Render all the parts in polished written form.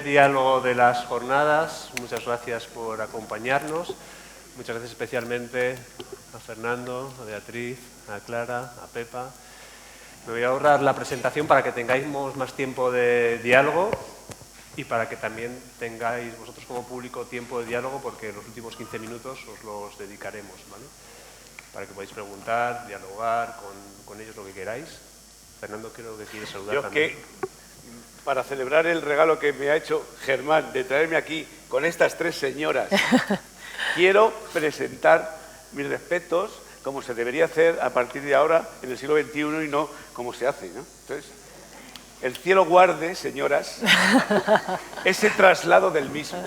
Diálogo de las jornadas, muchas gracias por acompañarnos, muchas gracias especialmente a Fernando, a Beatriz, a Clara, a Pepa. Me voy a ahorrar la presentación para que tengáis más tiempo de diálogo y para que también tengáis vosotros como público tiempo de diálogo, porque los últimos 15 minutos os los dedicaremos, ¿vale? Para que podáis preguntar, dialogar con ellos lo que queráis. Fernando, creo que quieres saludar también. Para celebrar el regalo que me ha hecho Germán de traerme aquí con estas tres señoras, quiero presentar mis respetos como se debería hacer a partir de ahora en el siglo XXI y no como se hace, ¿no? Entonces, el cielo guarde, señoras, ese traslado del mismo,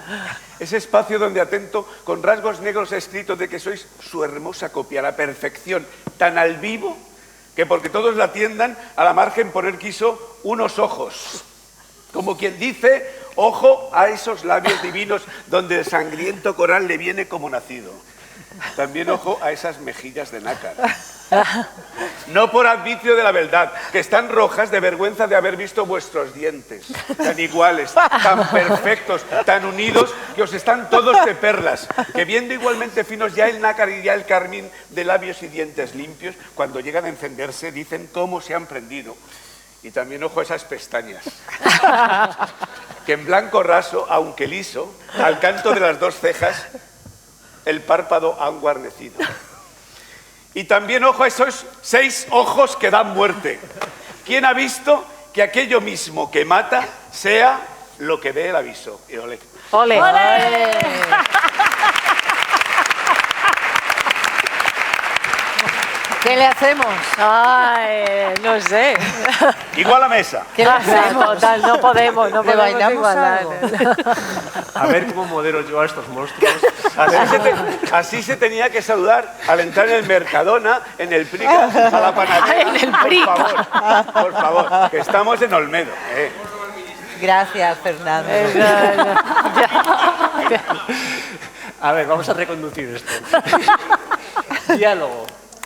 ese espacio donde atento con rasgos negros he escrito de que sois su hermosa copia, la perfección, tan al vivo que porque todos la atiendan, a la margen poner quiso unos ojos. Como quien dice, ojo a esos labios divinos donde el sangriento coral le viene como nacido. También ojo a esas mejillas de nácar. No por advicio de la verdad, que están rojas de vergüenza de haber visto vuestros dientes, tan iguales, tan perfectos, tan unidos, que os están todos de perlas, que viendo igualmente finos ya el nácar y ya el carmín de labios y dientes limpios, cuando llegan a encenderse dicen cómo se han prendido. Y también ojo a esas pestañas, que en blanco raso, aunque liso, al canto de las dos cejas, el párpado han guarnecido. Y también ojo a esos 6 ojos que dan muerte. ¿Quién ha visto que aquello mismo que mata sea lo que dé el aviso? Y ole. ¡Ole! ¡Ole! ¿Qué le hacemos? Ay, no sé. Igual a mesa. ¿Qué le hacemos? Total, no podemos igualar. A ver cómo modelo yo a estos monstruos. Así se tenía que saludar al entrar en el Mercadona, en el Prica, a la panadería. En el Prica. Por favor, que estamos en Olmedo. Gracias, Fernando. A ver, vamos a reconducir esto. Diálogo.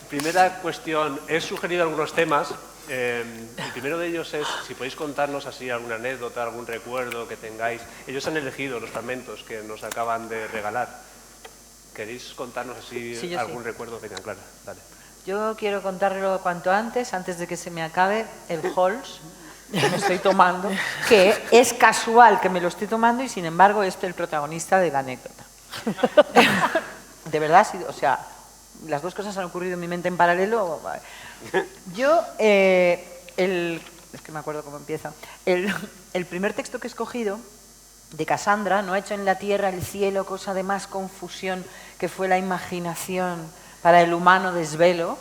Primera cuestión, he sugerido algunos temas. El primero de ellos es si podéis contarnos así alguna anécdota, algún recuerdo que tengáis. Ellos han elegido los fragmentos que nos acaban de regalar. ¿Queréis contarnos así algún recuerdo? Venga, Clara, dale. Yo quiero contarlo cuanto antes de que se me acabe el Halls que me estoy tomando, que es casual que me lo estoy tomando y sin embargo es el protagonista de la anécdota. De verdad, o sea, las dos cosas han ocurrido en mi mente en paralelo. Yo, es que me acuerdo cómo empieza. El primer texto que he escogido, de Casandra, no ha hecho en la tierra el cielo cosa de más confusión que fue la imaginación para el humano desvelo.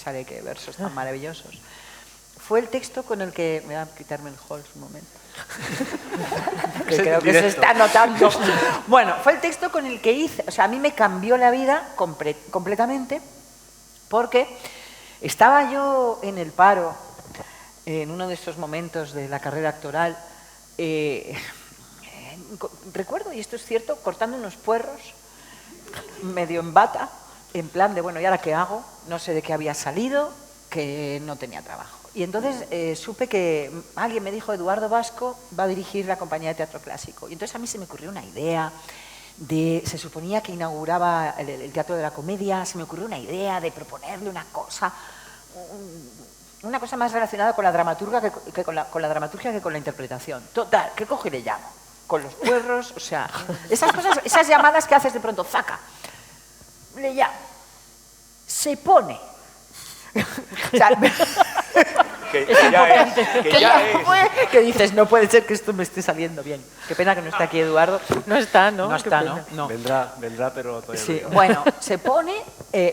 Chale, qué versos tan maravillosos. Fue el texto con el que... Me voy a quitarme el Halls un momento. Que creo que se está notando. Bueno, fue el texto con el que hice... O sea, a mí me cambió la vida completamente porque estaba yo en el paro, en uno de estos momentos de la carrera actoral, recuerdo, y esto es cierto, cortando unos puerros, medio en bata, en plan de, bueno, ¿y ahora qué hago? No sé de qué había salido, que no tenía trabajo. Y entonces supe que alguien me dijo, Eduardo Vasco va a dirigir la compañía de teatro clásico. Y entonces a mí se me ocurrió una idea se suponía que inauguraba el Teatro de la Comedia, se me ocurrió una idea de proponerle una cosa más relacionada con la dramaturgia que con la interpretación. Total, ¿qué cojo y le llamo? Con los puerros, o sea, esas cosas, esas llamadas que haces de pronto, zaca. Le llamo. Se pone. O sea, que dices, no puede ser que esto me esté saliendo bien. Qué pena que no está aquí Eduardo. No está, ¿no? No está, ¿no? No. Vendrá, pero todavía sí. no. Bueno, se pone,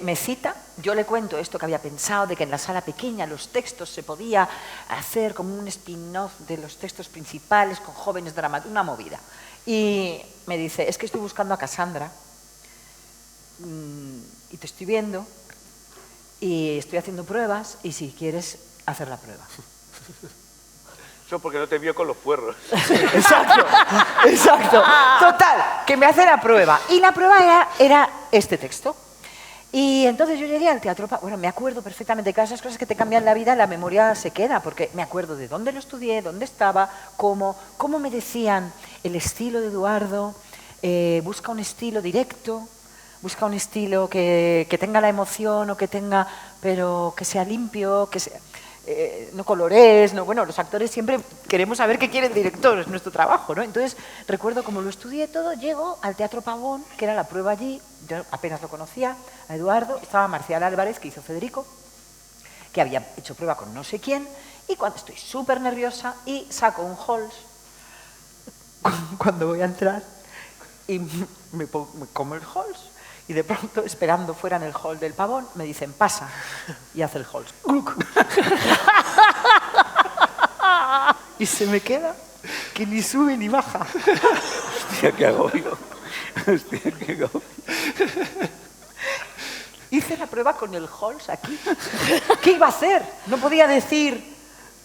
me cita, yo le cuento esto que había pensado, de que en la sala pequeña los textos se podía hacer como un spin-off de los textos principales con jóvenes dramaturgos, una movida. Y me dice, es que estoy buscando a Casandra y te estoy viendo y estoy haciendo pruebas y si quieres hacer la prueba. Eso porque no te vio con los puerros. Exacto. Total, que me hace la prueba. Y la prueba era este texto. Y entonces yo llegué al Teatro Pavón. Bueno, me acuerdo perfectamente que esas cosas que te cambian la vida, la memoria se queda, porque me acuerdo de dónde lo estudié, dónde estaba, cómo me decían el estilo de Eduardo, busca un estilo directo, busca un estilo que tenga la emoción o que tenga, pero que sea limpio, que sea, no colores, no, bueno, los actores siempre queremos saber qué quiere el director, es nuestro trabajo, ¿no? Entonces recuerdo como lo estudié todo, llego al Teatro Pavón, que era la prueba allí, yo apenas lo conocía, a Eduardo, estaba Marcial Álvarez, que hizo Federico, que había hecho prueba con no sé quién, y cuando estoy súper nerviosa y saco un Halls, cuando voy a entrar, y me como el Halls, y de pronto, esperando fuera en el hall del Pavón, me dicen, pasa, y hace el Halls. Y se me queda que ni sube ni baja. Hostia, qué agobio. Hostia, qué agobio. Hice la prueba con el Halls aquí. ¿Qué iba a hacer? No podía decir...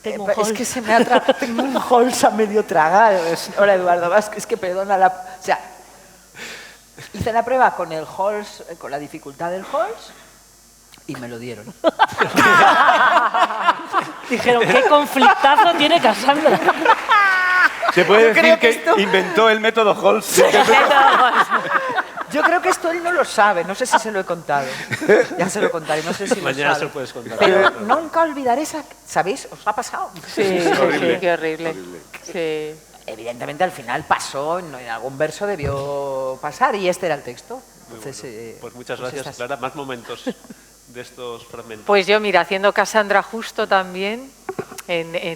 Tengo un es Halls. que se me ha tengo un Halls a medio tragado. Hola, Eduardo Vázquez, es que perdona la... O sea, hice la prueba con el Halls, con la dificultad del Halls, y me lo dieron. Dijeron, qué conflictazo tiene Cassandra. Se puede Yo decir creo que que esto- inventó el método Halls. Yo creo que esto él no lo sabe, no sé si se lo he contado. Ya se lo contaré, no sé si lo Mañana sabe. se lo puedes contar. Pero nunca olvidaré esa... ¿Sabéis? ¿Os ha pasado? Sí, sí, Horrible. sí, qué horrible. Sí. Evidentemente al final pasó, en algún verso debió pasar y este era el texto. Entonces, Pues muchas pues gracias, estas- Clara. Más momentos de estos fragmentos. Pues yo, mira, haciendo Cassandra justo también,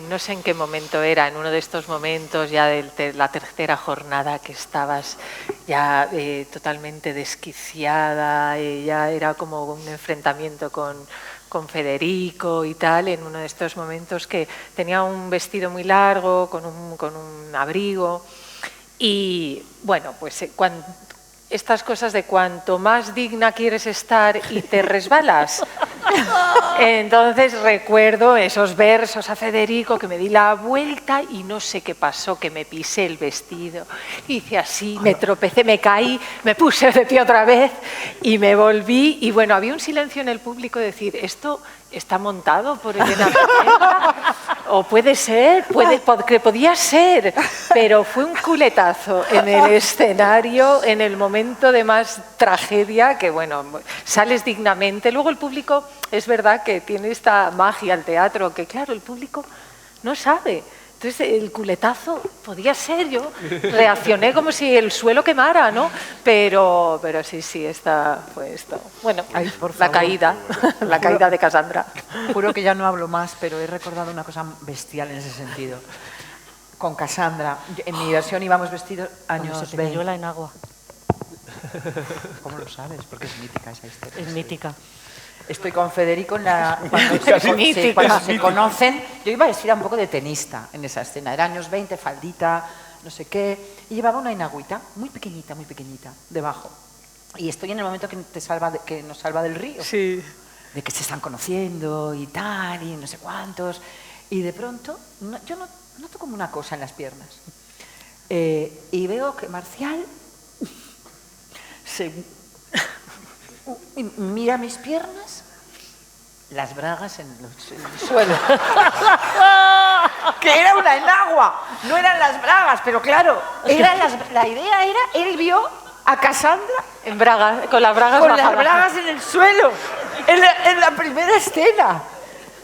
no sé en qué momento era, en uno de estos momentos ya de la tercera jornada que estabas ya totalmente desquiciada, ya era como un enfrentamiento con Federico y tal, en uno de estos momentos que tenía un vestido muy largo, con un abrigo, y bueno, pues estas cosas de cuanto más digna quieres estar y te resbalas. Entonces recuerdo esos versos a Federico, que me di la vuelta y no sé qué pasó, que me pisé el vestido, hice así, me tropecé, me caí, me puse de pie otra vez y me volví, y bueno, había un silencio en el público de decir, esto está montado por Elena Ferreira, o puede ser, que podía ser, pero fue un culetazo en el escenario, en el momento de más tragedia, que bueno, sales dignamente. Luego el público, es verdad que tiene esta magia al teatro, que claro, el público no sabe. Entonces el culetazo podía ser, yo reaccioné como si el suelo quemara, ¿no? Pero sí, esta fue esto. Bueno, Ay, por la favor. caída, la caída de Cassandra. Juro que ya no hablo más, pero he recordado una cosa bestial en ese sentido. Con Cassandra, en mi versión íbamos vestidos Cuando años se te cayó 20. la enagua. ¿Cómo lo sabes? Porque es mítica esa historia. Es mítica. Estoy con Federico en la, cuando, Casi se, cuando se mítica. conocen. Yo iba vestida un poco de tenista en esa escena. Era años 20, faldita, no sé qué. Y llevaba una enagüita muy pequeñita, debajo. Y estoy en el momento que nos salva del río. Sí. De que se están conociendo y tal, y no sé cuántos. Y de pronto, yo noto como una cosa en las piernas. Y veo que Marcial mira mis piernas, las bragas en el suelo. Que era una enagua, no eran las bragas, pero claro, la idea era, él vio a Cassandra En bragas, con las bragas con las bajadas. bragas en el suelo, en la primera escena.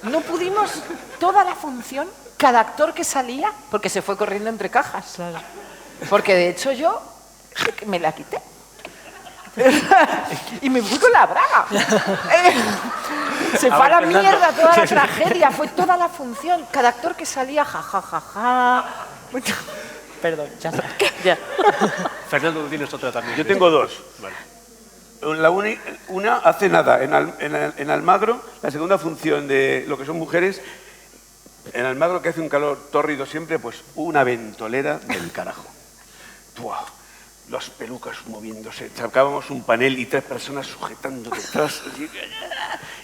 No pudimos, toda la función, cada actor que salía, porque se fue corriendo entre cajas. Porque de hecho yo me la quité. Y me fui con la braga. Se fue a la Fernando. mierda toda la tragedia, fue toda la función. Cada actor que salía, ja, ja, ja, ja. Perdón, ya está. Ya. Fernando, tú tienes otra también. Yo tengo dos. Vale. Una hace nada, en Almagro, la segunda función de lo que son mujeres, en Almagro, que hace un calor tórrido siempre, pues una ventolera del carajo. ¡Buah! Las pelucas moviéndose, sacábamos un panel y 3 personas sujetando detrás,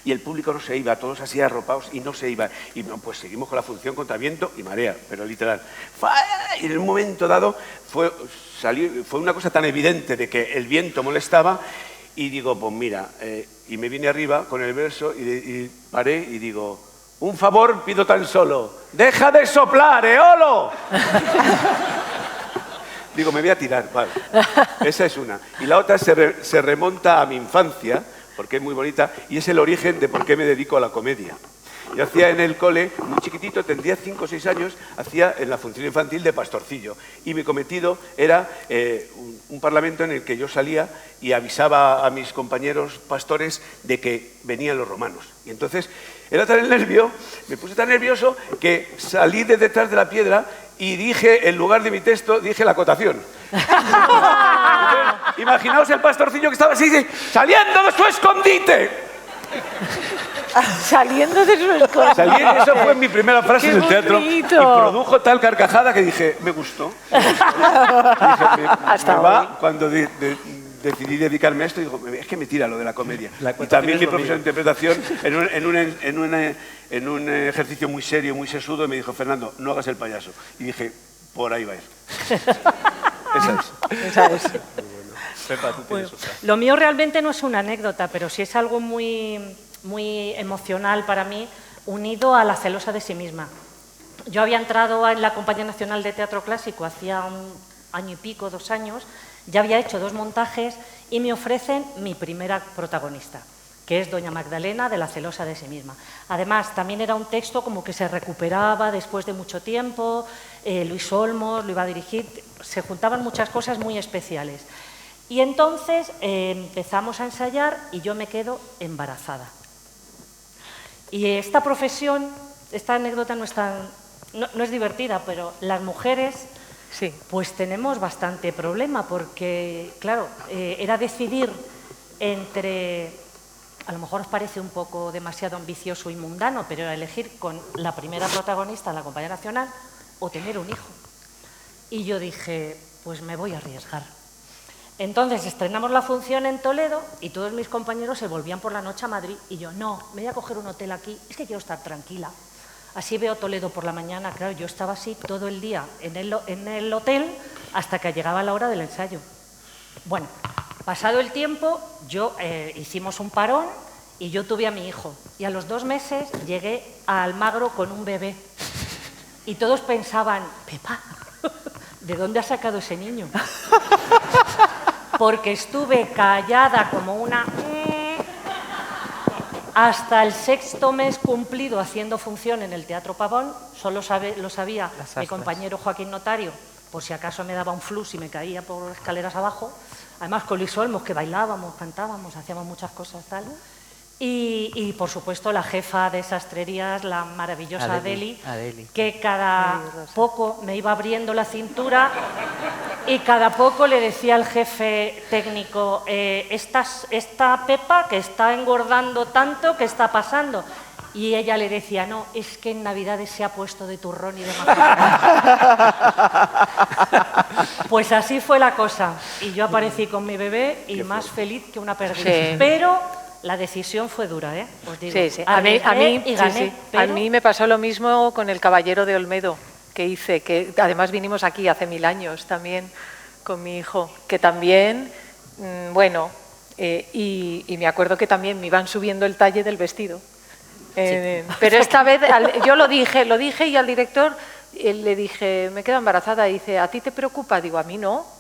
y el público no se iba, todos así arropados y no se iba. Y pues seguimos con la función contra viento y marea, pero literal. Y en un momento dado fue una cosa tan evidente de que el viento molestaba, Y digo, pues mira, y me vine arriba con el verso y paré y digo, un favor pido tan solo, ¡deja de soplar, Eolo! Digo, me voy a tirar, vale. Esa es una. Y la otra se remonta a mi infancia, porque es muy bonita, y es el origen de por qué me dedico a la comedia. Yo hacía en el cole, muy chiquitito, tendría 5 o 6 años, hacía en la función infantil de pastorcillo. Y mi cometido era un parlamento en el que yo salía y avisaba a mis compañeros pastores de que venían los romanos. Y entonces era tal el nervio, me puse tan nervioso que salí de detrás de la piedra y dije, en lugar de mi texto, dije la acotación. Entonces, imaginaos el pastorcillo que estaba así, saliendo de su escondite. Saliendo de su escondite. Eso fue mi primera frase ¡Qué del teatro bonito! y produjo tal carcajada que dije, me gustó. Cuando decidí dedicarme a esto, digo, es que me tira lo de la comedia. Y también mi profesor de interpretación, en un ejercicio muy serio, muy sesudo, me dijo, Fernando, no hagas el payaso. Y dije, por ahí va a ir. Esa es. Pepa, tú tienes otra. Lo mío realmente no es una anécdota, pero sí es algo muy emocional para mí, unido a la celosa de sí misma. Yo había entrado en la Compañía Nacional de Teatro Clásico hacía 1 año y pico, 2 años, ya había hecho 2 montajes y me ofrecen mi primera protagonista, que es Doña Magdalena de la celosa de sí misma. Además, también era un texto como que se recuperaba después de mucho tiempo, Luis Olmos lo iba a dirigir, se juntaban muchas cosas muy especiales. Y entonces empezamos a ensayar y yo me quedo embarazada. Y esta profesión, esta anécdota no es divertida, pero las mujeres Sí. pues tenemos bastante problema porque, claro, era decidir entre, a lo mejor os parece un poco demasiado ambicioso y mundano, pero era elegir con la primera protagonista en la Compañía Nacional o tener un hijo. Y yo dije, pues me voy a arriesgar. Entonces estrenamos la función en Toledo y todos mis compañeros se volvían por la noche a Madrid y yo, no, me voy a coger un hotel aquí, es que quiero estar tranquila. Así veo Toledo por la mañana, claro, yo estaba así todo el día en el hotel hasta que llegaba la hora del ensayo. Bueno, pasado el tiempo, hicimos un parón y yo tuve a mi hijo. Y a los 2 meses llegué a Almagro con un bebé. Y todos pensaban, Pepa, ¿de dónde has sacado ese niño? Porque estuve callada como una... hasta el 6º mes cumplido haciendo función en el Teatro Pavón, solo lo sabía mi compañero Joaquín Notario, por si acaso me daba un flux y me caía por escaleras abajo, además con Luis Olmos, que bailábamos, cantábamos, hacíamos muchas cosas tal. Y por supuesto la jefa de sastrerías, la maravillosa Adeli, que cada poco me iba abriendo la cintura y cada poco le decía al jefe técnico, esta Pepa que está engordando tanto, ¿qué está pasando? Y ella le decía, no, es que en Navidades se ha puesto de turrón y de macarrones. Pues así fue la cosa. Y yo aparecí con mi bebé y más feliz que una perdiz. Sí. Pero la decisión fue dura, ¿eh? Os digo. Sí, sí. Y gané, sí. pero... A mí me pasó lo mismo con El Caballero de Olmedo, que hice, que además vinimos aquí hace 1000 años también con mi hijo, que también, y me acuerdo que también me iban subiendo el talle del vestido. Pero esta vez yo lo dije y al director le dije, me quedo embarazada, y dice, ¿a ti te preocupa? Digo, a mí no.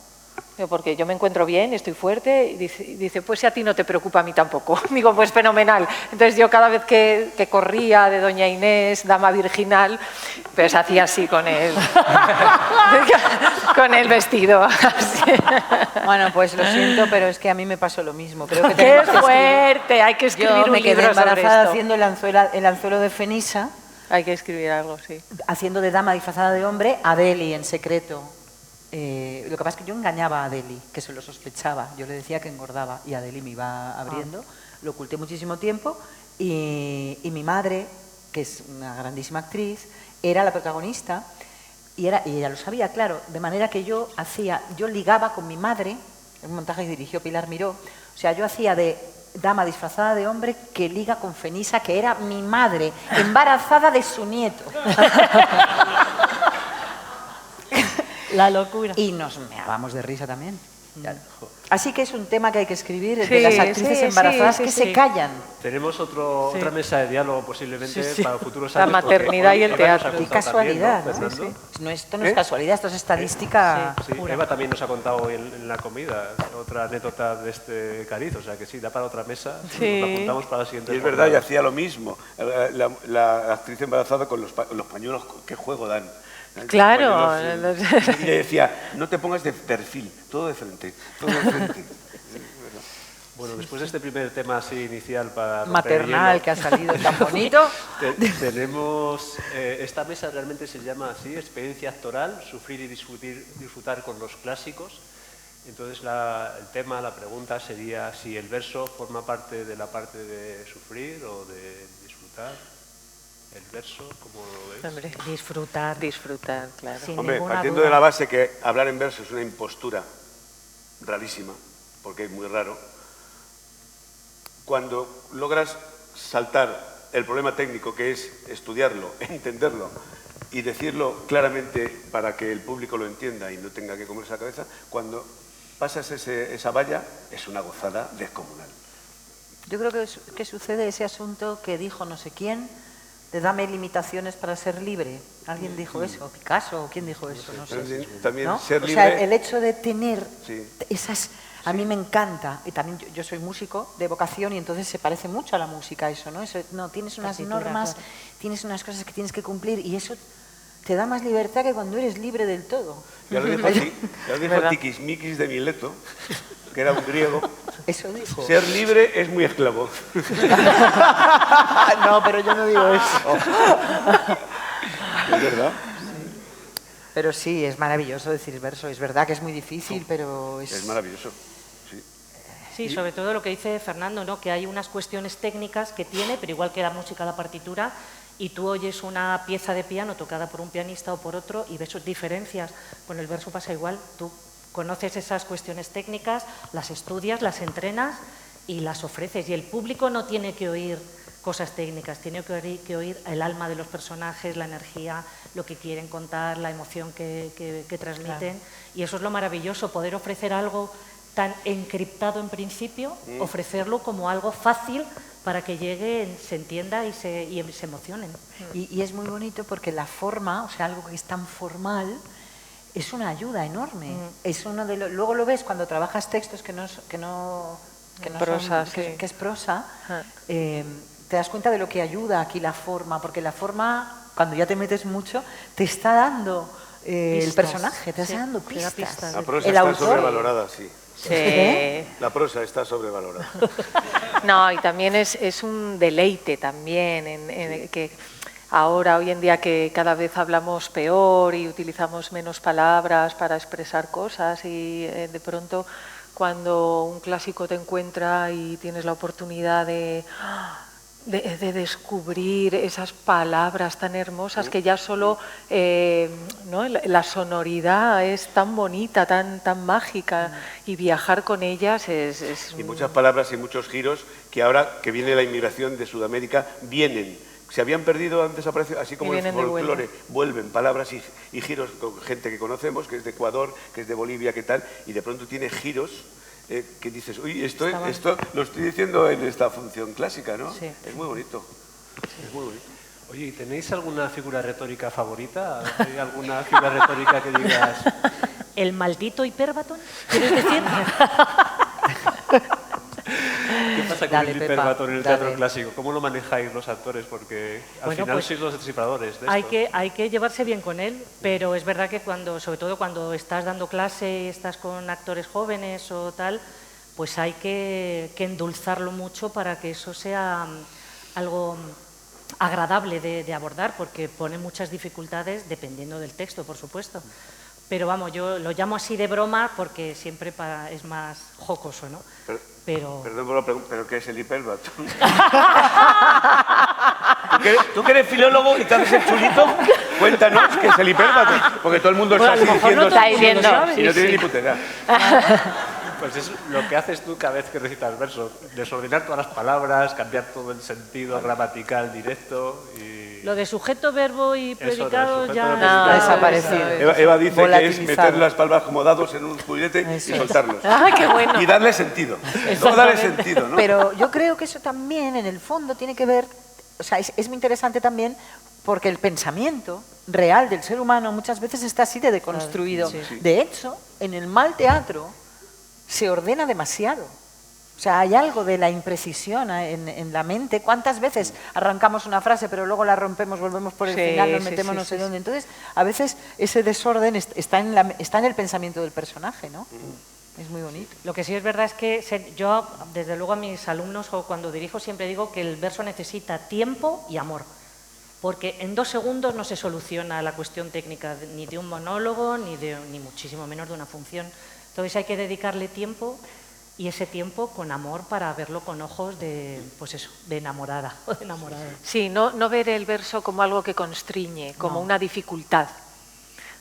Porque yo me encuentro bien, estoy fuerte, y dice, pues si a ti no te preocupa, a mí tampoco. Digo, pues fenomenal. Entonces yo cada vez que corría de Doña Inés, dama virginal, pues hacía así con el vestido. Así. Bueno, pues lo siento, pero es que a mí me pasó lo mismo. Creo que ¡Qué tenemos que fuerte! Hay que escribir Yo un me quedé libro sobre embarazada esto. haciendo el anzuelo de Fenisa, Hay que escribir algo, sí. haciendo de dama disfrazada de hombre, Adeli en secreto. Lo que pasa es que yo engañaba a Adeli, que se lo sospechaba. Yo le decía que engordaba y Adeli me iba abriendo. Lo oculté muchísimo tiempo y mi madre, que es una grandísima actriz, era la protagonista y ella lo sabía, claro. De manera que yo ligaba con mi madre, un montaje que dirigió Pilar Miró. O sea, yo hacía de dama disfrazada de hombre que liga con Fenisa, que era mi madre, embarazada de su nieto. La locura. Y nos meábamos de risa también. Claro. Así que es un tema que hay que escribir, el Sí, de las actrices sí, embarazadas sí, que sí. se callan. Tenemos otra mesa de diálogo posiblemente para futuros La años. porque maternidad hoy y el Eva nos ha teatro. Qué contado casualidad, también, ¿no? ¿no, Fernando? No, esto no es casualidad, esto es estadística Sí, pura. Eva también nos ha contado hoy en la comida otra anécdota de este cariz, o sea que sí, da para otra mesa. Sí. Nos apuntamos para la siguiente. Y es verdad, y hacía lo mismo. La actriz embarazada con los pañuelos, ¿qué juego dan? Claro. Pañuelos, y le decía, no te pongas de perfil, todo de frente, todo de frente. Bueno, después de este primer tema así inicial para romper el Maternal hielo, que ha salido tan bonito. tenemos esta mesa realmente se llama así, experiencia actoral, sufrir y disfrutar con los clásicos. Entonces el tema, la pregunta sería si el verso forma parte de la parte de sufrir o de disfrutar. El verso, ¿cómo lo ves? Hombre, Disfrutar. disfrutar, claro. Sin Hombre, ninguna partiendo duda. de la base que hablar en verso es una impostura rarísima, porque es muy raro, cuando logras saltar el problema técnico que es estudiarlo, entenderlo y decirlo claramente para que el público lo entienda y no tenga que comerse la cabeza, cuando pasas esa valla es una gozada descomunal. Yo creo que sucede ese asunto que dijo no sé quién, de dame limitaciones para ser libre. ¿Alguien dijo eso? ¿Picasso? ¿Quién dijo eso? No sé. También ¿No? ser O libre... sea, el hecho de tener Sí. esas... A mí me encanta, y también yo soy músico de vocación y entonces se parece mucho a la música eso, ¿no? Tienes unas Partitura, normas, claro. tienes unas cosas que tienes que cumplir y eso te da más libertad que cuando eres libre del todo. Ya lo dijo Tikismikis de Mileto, que era un griego. Eso dijo. Ser libre es muy esclavo. No, pero yo no digo eso. Es verdad. Pero sí, es maravilloso decir verso. Es verdad que es muy difícil, pero Es maravilloso. Sí. Sí, sobre todo lo que dice Fernando, ¿no? Que hay unas cuestiones técnicas que tiene, pero igual que la música, la partitura, y tú oyes una pieza de piano tocada por un pianista o por otro y ves sus diferencias. Con el verso pasa igual, tú conoces esas cuestiones técnicas, las estudias, las entrenas y las ofreces. Y el público no tiene que oír cosas técnicas, tiene que oír el alma de los personajes, la energía, lo que quieren contar, la emoción que transmiten. Claro. Y eso es lo maravilloso, poder ofrecer algo tan encriptado en principio, ofrecerlo como algo fácil para que llegue, se entienda y se emocionen. Y es muy bonito porque la forma, o sea, algo que es tan formal, es una ayuda enorme. Es uno de luego lo ves cuando trabajas textos que es prosa, te das cuenta de lo que ayuda aquí la forma, porque la forma, cuando ya te metes mucho, te está dando el personaje, te está dando pistas. La prosa el está autor, sobrevalorada, sí. Sí. La prosa está sobrevalorada. No, y también es un deleite también, que ahora, hoy en día, que cada vez hablamos peor y utilizamos menos palabras para expresar cosas y de pronto cuando un clásico te encuentra y tienes la oportunidad de descubrir esas palabras tan hermosas que ya solo ¿no? la sonoridad es tan bonita, tan mágica y viajar con ellas es Y muchas palabras y muchos giros que ahora que viene la inmigración de Sudamérica vienen. Se habían perdido, han desaparecido, así como el folclore, vuelven palabras y giros con gente que conocemos, que es de Ecuador, que es de Bolivia, que tal, y de pronto tiene giros que dices, uy, esto lo estoy diciendo en esta función clásica, ¿no? Sí. Es muy bonito, es muy bonito. Oye, ¿y tenéis alguna figura retórica favorita? ¿Hay alguna figura retórica que digas? ¿El maldito hiperbatón? ¿Quieres decir? ¿Qué pasa con Dale, el Pepa, hiperbatón en el teatro dale. clásico? ¿Cómo lo manejáis los actores? Porque al final pues, sois los descifradores de hay esto. hay que llevarse bien con él, pero es verdad que sobre todo cuando estás dando clase y estás con actores jóvenes o tal, pues hay que endulzarlo mucho para que eso sea algo agradable de abordar, porque pone muchas dificultades dependiendo del texto, por supuesto. Pero vamos, yo lo llamo así de broma porque siempre es más jocoso, ¿no? Pero... Perdón por la pregunta, ¿pero qué es el hiperbatón? ¿Tú que eres filólogo y te haces el chulito? Cuéntanos qué es el hiperbatón. Porque todo el mundo está así diciendo... Y no tiene ni putera. Pues es lo que haces tú cada vez que recitas versos. Desordenar todas las palabras, cambiar todo el sentido gramatical directo y... Lo de sujeto, verbo y predicado sujeto, ya verbo y predicado. ha Desaparecido. Eva dice que es Volatilizado. meter las palabras como dados en un juguete y Eso es. soltarlos. ¡Ah, qué bueno! Y darle sentido. No darle sentido, ¿no? Pero yo creo que eso también, en el fondo, tiene que ver, o sea, es muy interesante también porque el pensamiento real del ser humano muchas veces está así de deconstruido. Sí. De hecho, en el mal teatro se ordena demasiado. O sea, hay algo de la imprecisión en la mente. ¿Cuántas veces arrancamos una frase, pero luego la rompemos, volvemos por el Sí, final, nos sí, metemos sí, no sé sí, dónde? Entonces, a veces ese desorden está en el pensamiento del personaje, ¿no? Es muy bonito. Lo que sí es verdad es que yo, desde luego, a mis alumnos o cuando dirijo siempre digo que el verso necesita tiempo y amor, porque en 2 segundos no se soluciona la cuestión técnica ni de un monólogo ni muchísimo menos de una función. Entonces hay que dedicarle tiempo y ese tiempo con amor para verlo con ojos de, pues eso, de enamorada o de enamorado. Sí, no ver el verso como algo que constriñe, como una dificultad.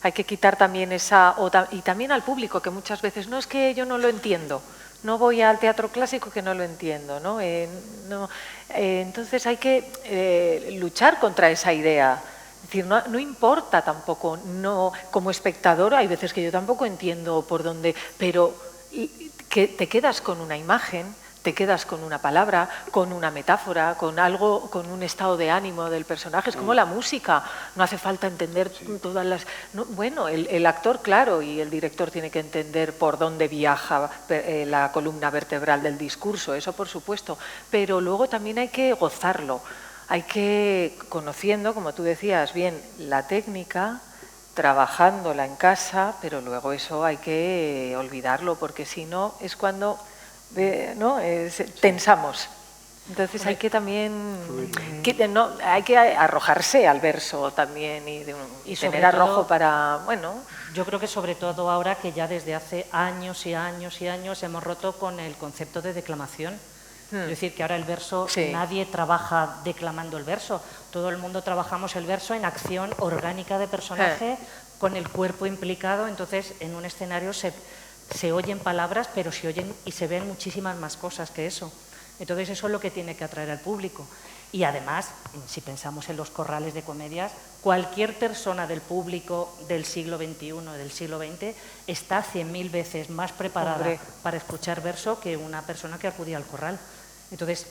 Hay que quitar también y también al público, que muchas veces, no es que yo no lo entiendo, no voy al teatro clásico que no lo entiendo, ¿no? Entonces hay que luchar contra esa idea. Es decir, no importa tampoco, como espectador hay veces que yo tampoco entiendo por dónde, pero que te quedas con una imagen, te quedas con una palabra, con una metáfora, con algo, con un estado de ánimo del personaje. Es como la música, no hace falta entender todas las... bueno, el actor, claro, y el director tiene que entender por dónde viaja la columna vertebral del discurso, eso por supuesto, pero luego también hay que gozarlo, hay que, conociendo, como tú decías, bien, la técnica, trabajándola en casa, pero luego eso hay que olvidarlo, porque si no es cuando tensamos. Entonces hay que también hay que arrojarse al verso también y tener arrojo todo, para, yo creo que sobre todo ahora que ya desde hace años y años y años hemos roto con el concepto de declamación. Es decir, que ahora el verso, Sí. nadie trabaja declamando el verso, todo el mundo trabajamos el verso en acción orgánica de personaje, con el cuerpo implicado, entonces en un escenario se oyen palabras, pero se oyen y se ven muchísimas más cosas que eso. Entonces eso es lo que tiene que atraer al público. Y además, si pensamos en los corrales de comedias, cualquier persona del público del siglo XXI, del siglo XX, está 100.000 veces más preparada para escuchar verso que una persona que acudía al corral. Entonces,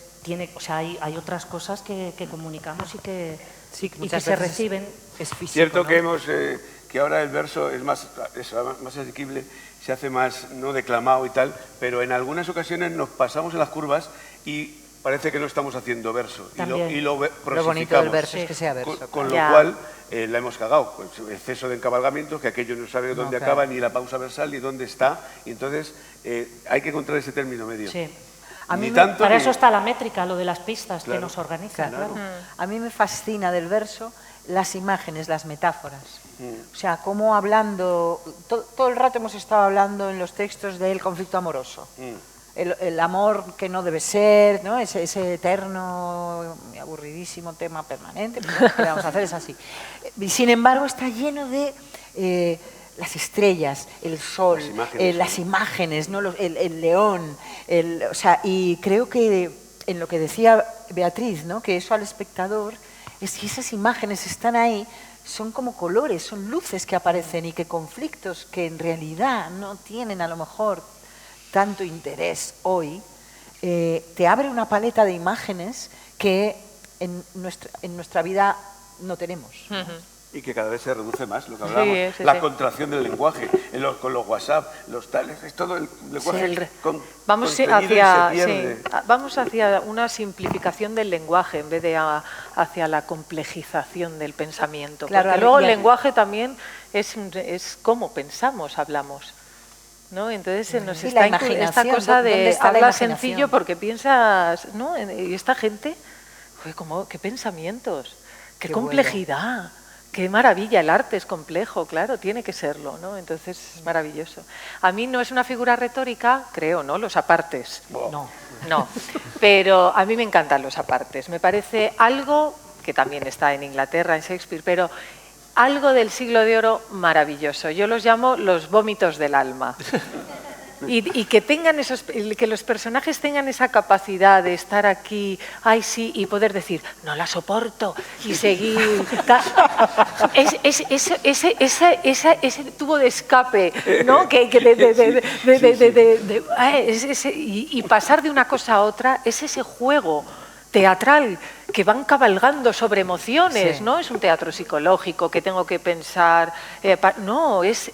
hay otras cosas que comunicamos y que se reciben. Es físico, Cierto ¿no? que ahora el verso es más asequible, se hace más no declamado y tal, pero en algunas ocasiones nos pasamos en las curvas y parece que no estamos haciendo verso y lo Lo bonito del verso es que sea verso. con lo Ya. cual la hemos cagado, pues, exceso de encabalgamiento, que aquello no sabe dónde claro. acaba, ni la pausa versal, ni dónde está, y entonces hay que encontrar ese término medio. Sí. Ni tanto Para ni- eso está la métrica, lo de las pistas Claro. que nos organiza. Claro. Claro. A mí me fascina del verso las imágenes, las metáforas. O sea, cómo hablando, todo el rato hemos estado hablando en los textos del conflicto amoroso. El amor que no debe ser, ¿no? Ese eterno y aburridísimo tema permanente, pero ¿qué le vamos a hacer? Es así. Y sin embargo, está lleno de las estrellas, el sol, las imágenes, ¿no? El león, o sea, y creo que en lo que decía Beatriz, ¿no? Que eso al espectador, es que esas imágenes están ahí, son como colores, son luces que aparecen y que conflictos que en realidad no tienen a lo mejor tanto interés hoy, te abre una paleta de imágenes que en nuestra vida no tenemos, ¿no? Y que cada vez se reduce más, lo que hablábamos, sí, la sí. contracción del lenguaje, con los WhatsApp, los tales, es todo el lenguaje Vamos contenido y se pierde. vamos hacia una simplificación del lenguaje en vez de hacia la complejización del pensamiento. Claro, Porque luego el y- lenguaje también es cómo pensamos, hablamos. ¿No? Entonces se nos Sí, está la esta imaginación, cosa ¿dónde de está la habla imaginación? sencillo porque piensas, ¿no? Y esta gente, qué pensamientos, qué Qué complejidad. Qué maravilla, el arte es complejo, claro, tiene que serlo, ¿no? Entonces es maravilloso. A mí no es una figura retórica, creo, ¿no? Los apartes. No, pero a mí me encantan los apartes. Me parece algo, que también está en Inglaterra, en Shakespeare, pero algo del siglo de oro maravilloso. Yo los llamo los vómitos del alma. Y que tengan que los personajes tengan esa capacidad de estar aquí, ay sí, y poder decir, no la soporto, y seguir. Ese tubo de escape, ¿no? Y pasar de una cosa a otra es ese juego teatral que van cabalgando sobre emociones, Sí. no es un teatro psicológico que tengo que pensar, no, es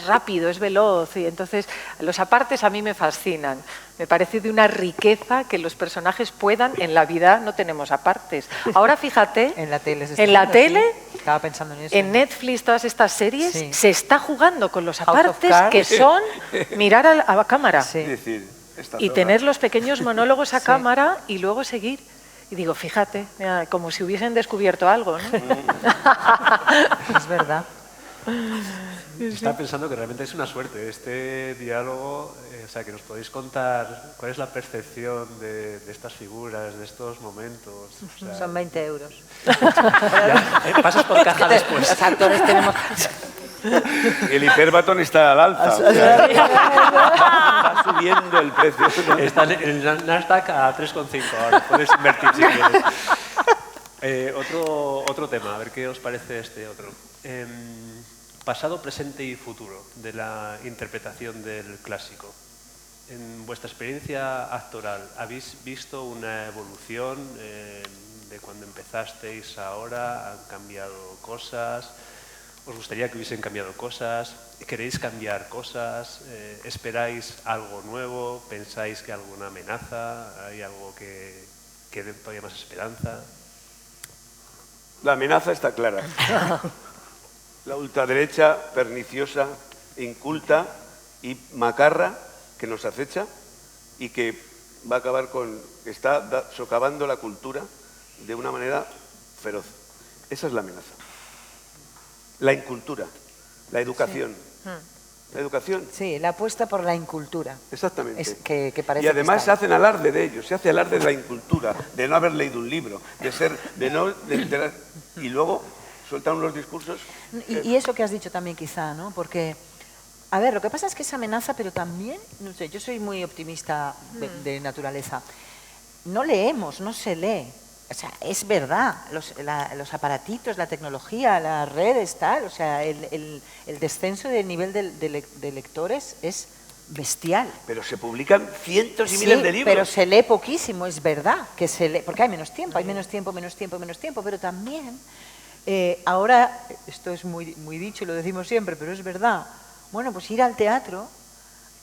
rápido, es veloz, y entonces los apartes a mí me fascinan, me parece de una riqueza que los personajes puedan, en la vida no tenemos apartes. Ahora fíjate, En la tele. se en la está tele, haciendo, sí. Estaba pensando en eso. en Netflix, todas estas series, Sí. se está jugando con los House of apartes Cards. que son mirar a la cámara. Sí. Es decir, esta Y zona. tener los pequeños monólogos a Sí. cámara y luego seguir. Y digo, fíjate, mira, como si hubiesen descubierto algo, ¿no? Es verdad. Estaba pensando que realmente es una suerte este diálogo, o sea, que nos podéis contar cuál es la percepción de estas figuras, de estos momentos. O sea, Son 20 euros. pasas por caja después. Los actores tenemos... El hiperbatón está al alza. o sea, va subiendo el precio. Está en el Nasdaq a 3,5 ahora, puedes invertir si quieres. Otro tema, a ver qué os parece este otro. Pasado, presente y futuro de la interpretación del clásico. En vuestra experiencia actoral, ¿habéis visto una evolución de cuando empezasteis a ahora? ¿Han cambiado cosas? ¿Os gustaría que hubiesen cambiado cosas? ¿Queréis cambiar cosas? ¿Esperáis algo nuevo? ¿Pensáis que hay alguna amenaza? ¿Hay algo que dé todavía más esperanza? La amenaza está clara. La ultraderecha perniciosa, inculta y macarra que nos acecha y que va a acabar está socavando la cultura de una manera feroz. Esa es la amenaza. La incultura, la educación. La educación, Sí, la apuesta por la incultura. exactamente. Es que parece y además que se está hacen alarde de ello, se hace alarde de la incultura, de no haber leído un libro, y luego sueltan unos discursos. Y eso que has dicho también quizá, ¿no? Porque, a ver, lo que pasa es que es amenaza, pero también, no sé, yo soy muy optimista de naturaleza. No leemos, no se lee. O sea, es verdad, los aparatitos, la tecnología, las redes, tal, o sea, el descenso del nivel de lectores es bestial. Pero se publican cientos y Sí, miles de libros. pero se lee poquísimo, es verdad, que se lee, porque hay menos tiempo, pero también ahora, esto es muy dicho y lo decimos siempre, pero es verdad, bueno, pues ir al teatro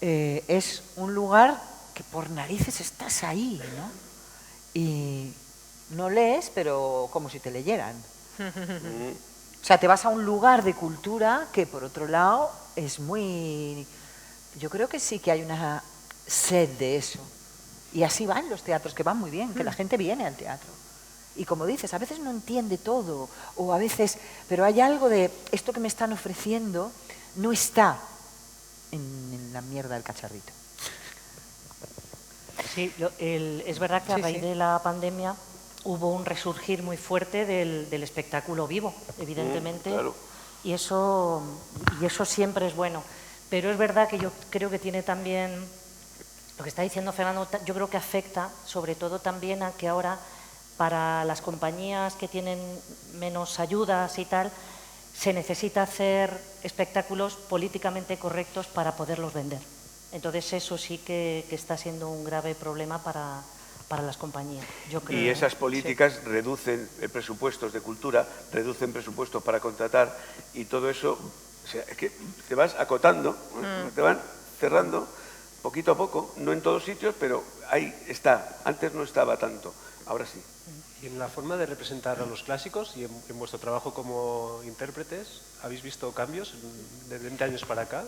es un lugar que por narices estás ahí, ¿no? Y no lees, pero como si te leyeran. O sea, te vas a un lugar de cultura que, por otro lado, es muy... Yo creo que sí que hay una sed de eso. Y así van los teatros, que van muy bien, que la gente viene al teatro. Y como dices, a veces no entiende todo, o a veces... Pero hay algo de esto que me están ofreciendo no está en la mierda del cacharrito. Sí, es verdad que a Sí, raíz sí. de la pandemia hubo un resurgir muy fuerte del espectáculo vivo, evidentemente, claro. y eso siempre es bueno. Pero es verdad que yo creo que tiene también, lo que está diciendo Fernando, yo creo que afecta sobre todo también a que ahora para las compañías que tienen menos ayudas y tal, se necesita hacer espectáculos políticamente correctos para poderlos vender. Entonces eso sí que está siendo un grave problema para las compañías, yo creo. Y esas políticas reducen presupuestos de cultura, reducen presupuestos para contratar y todo eso, o sea, es que te vas acotando, te van cerrando poquito a poco, no en todos sitios, pero ahí está. Antes no estaba tanto, ahora sí. Y en la forma de representar a los clásicos y en vuestro trabajo como intérpretes, ¿habéis visto cambios de 20 años para acá?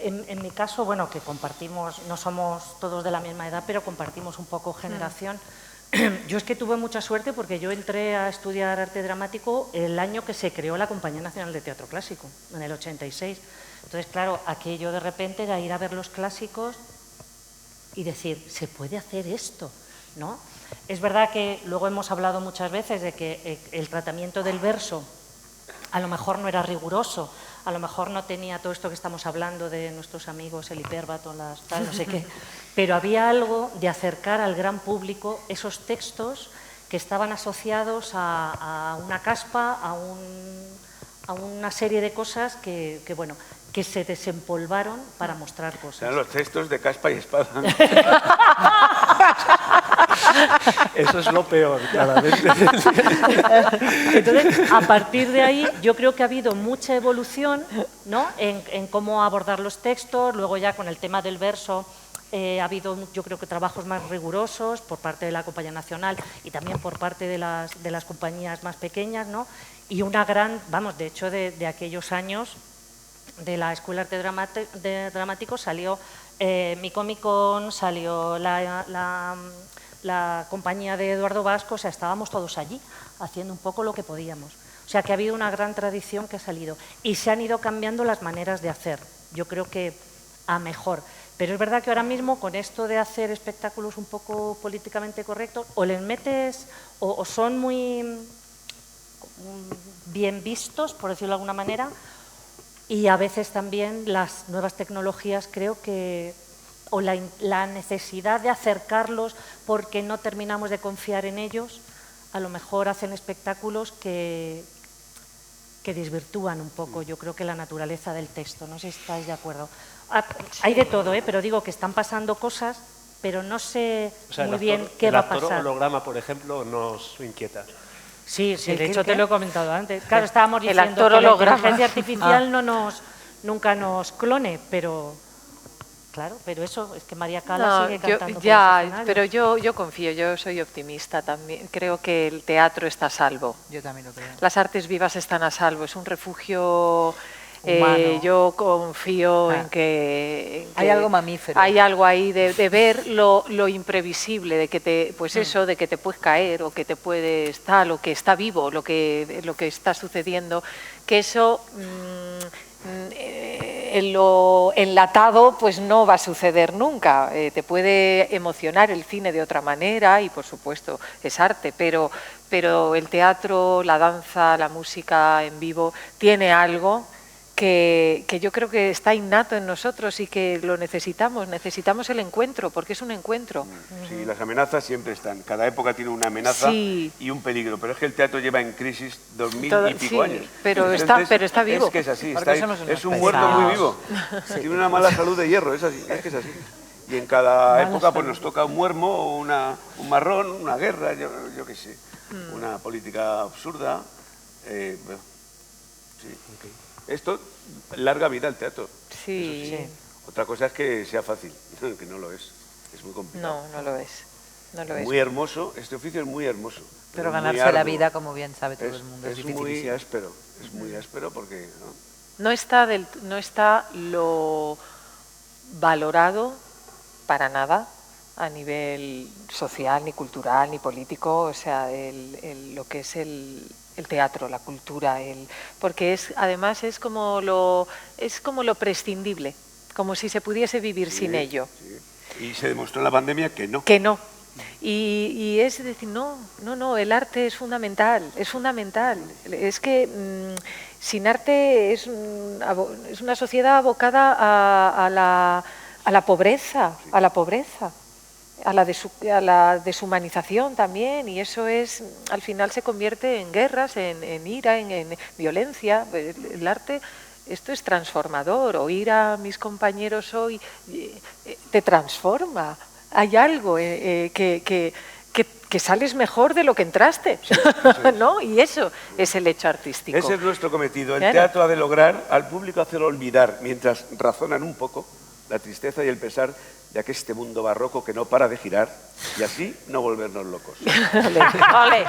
En mi caso, bueno, que compartimos, no somos todos de la misma edad, pero compartimos un poco generación. Yo es que tuve mucha suerte porque yo entré a estudiar arte dramático el año que se creó la Compañía Nacional de Teatro Clásico, en el 86. Entonces, claro, aquello de repente era ir a ver los clásicos y decir, ¿se puede hacer esto? ¿No? Es verdad que luego hemos hablado muchas veces de que el tratamiento del verso a lo mejor no era riguroso, a lo mejor no tenía todo esto que estamos hablando de nuestros amigos, el hipérbato, tal, no sé qué, pero había algo de acercar al gran público esos textos que estaban asociados a una caspa, a una serie de cosas que se desempolvaron para mostrar cosas. Eran los textos de caspa y espada. Eso es lo peor, claramente. Entonces, a partir de ahí, yo creo que ha habido mucha evolución, ¿no?, en cómo abordar los textos. Luego ya con el tema del verso ha habido, yo creo que trabajos más rigurosos por parte de la Compañía Nacional y también por parte de las compañías más pequeñas, ¿no? Y una gran, de hecho, de aquellos años de la Escuela de Arte Dramático salió Micomicon, salió la compañía de Eduardo Vasco, o sea, estábamos todos allí haciendo un poco lo que podíamos. O sea, que ha habido una gran tradición que ha salido y se han ido cambiando las maneras de hacer, yo creo que a mejor. Pero es verdad que ahora mismo con esto de hacer espectáculos un poco políticamente correctos, o les metes, o son muy bien vistos, por decirlo de alguna manera, y a veces también las nuevas tecnologías creo que, o la necesidad de acercarlos porque no terminamos de confiar en ellos, a lo mejor hacen espectáculos que desvirtúan un poco, yo creo que la naturaleza del texto, no sé si estáis de acuerdo. Hay de todo, pero digo que están pasando cosas, pero no sé muy bien qué va a pasar. El actor holograma, por ejemplo, nos inquieta. Sí, de hecho te lo he comentado antes. Claro, estábamos diciendo actor que la holograma. inteligencia artificial nunca nos clone, pero claro, pero eso, es que María Cala sigue cantando por el escenario. Pero yo confío, yo soy optimista también. Creo que el teatro está a salvo. Yo también lo creo. Las artes vivas están a salvo, es un refugio. Yo confío en que hay algo mamífero. Hay algo ahí de ver lo imprevisible, de que te puedes caer o que te puedes tal, o que está vivo, lo que está sucediendo, que eso en lo enlatado pues no va a suceder nunca. Te puede emocionar el cine de otra manera y por supuesto es arte, pero el teatro, la danza, la música en vivo tiene algo que yo creo que está innato en nosotros y que lo necesitamos el encuentro, porque es un encuentro. Sí, las amenazas siempre están, cada época tiene una amenaza y un peligro, pero es que el teatro lleva en crisis 2000 y pico años. Pero está vivo. Es que es así, es un muerto muy vivo, tiene una mala salud de hierro, es así, es que es así. Y en cada época pues nos toca un muermo, un marrón, una guerra, yo qué sé, una política absurda. Sí. Esto, larga vida al teatro. Sí. Otra cosa es que sea fácil, que no lo es muy complicado. No lo es. Muy hermoso, este oficio es muy hermoso. Pero ganarse la vida, como bien sabe todo el mundo, es difícil. Muy áspero, es muy áspero porque... No está lo valorado para nada a nivel social, ni cultural, ni político, o sea, lo que es el teatro, la cultura, porque además es como lo prescindible, como si se pudiese vivir sin ello. Sí. Y se demostró en la pandemia que no. Que no. Y es decir, no, el arte es fundamental, Es que sin arte es una sociedad abocada a la pobreza, a la deshumanización también, y eso al final se convierte en guerras, en ira, en violencia. El arte, esto es transformador. Oír a mis compañeros hoy te transforma. Hay algo que sales mejor de lo que entraste, ¿no? Y eso es el hecho artístico. Ese es nuestro cometido. El teatro ha de lograr al público hacer olvidar, mientras razonan un poco, la tristeza y el pesar de este mundo barroco que no para de girar, y así no volvernos locos. ¡Ole!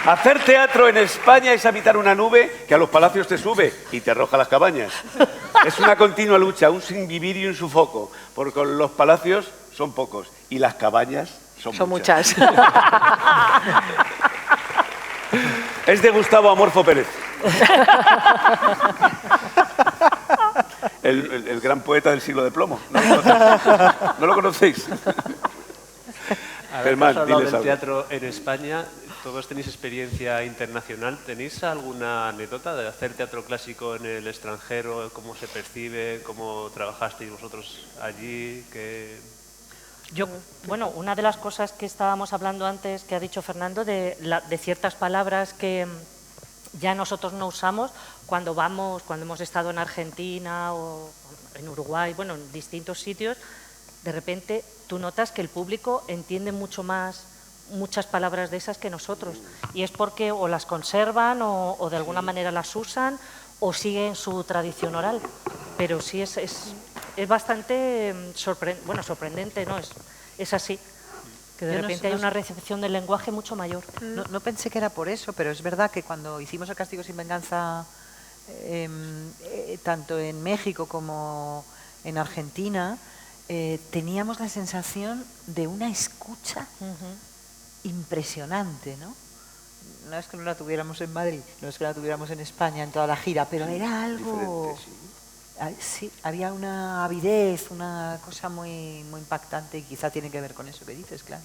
Hacer teatro en España es habitar una nube que a los palacios te sube y te arroja las cabañas. Es una continua lucha, un sin vivir y un sufoco, porque los palacios son pocos y las cabañas son muchas. Es de Gustavo Amorfo Pérez. El gran poeta del siglo de plomo. ¿No lo conocéis? Haber hablado del teatro en España, todos tenéis experiencia internacional. ¿Tenéis alguna anécdota de hacer teatro clásico en el extranjero? ¿Cómo se percibe? ¿Cómo trabajasteis vosotros allí? Bueno, una de las cosas que estábamos hablando antes, que ha dicho Fernando, de ciertas palabras que ya nosotros no usamos cuando hemos estado en Argentina o en Uruguay, bueno, en distintos sitios, de repente tú notas que el público entiende mucho más muchas palabras de esas que nosotros. Y es porque o las conservan o de alguna manera las usan o siguen su tradición oral. Pero sí es bastante sorprendente, ¿no? Es así, que de repente hay una recepción del lenguaje mucho mayor. No pensé que era por eso, pero es verdad que cuando hicimos El Castigo sin Venganza, tanto en México como en Argentina, teníamos la sensación de una escucha impresionante, ¿no? No es que no la tuviéramos en Madrid, no es que la tuviéramos en España en toda la gira, pero era algo... Sí, había una avidez, una cosa muy, muy impactante y quizá tiene que ver con eso que dices, claro.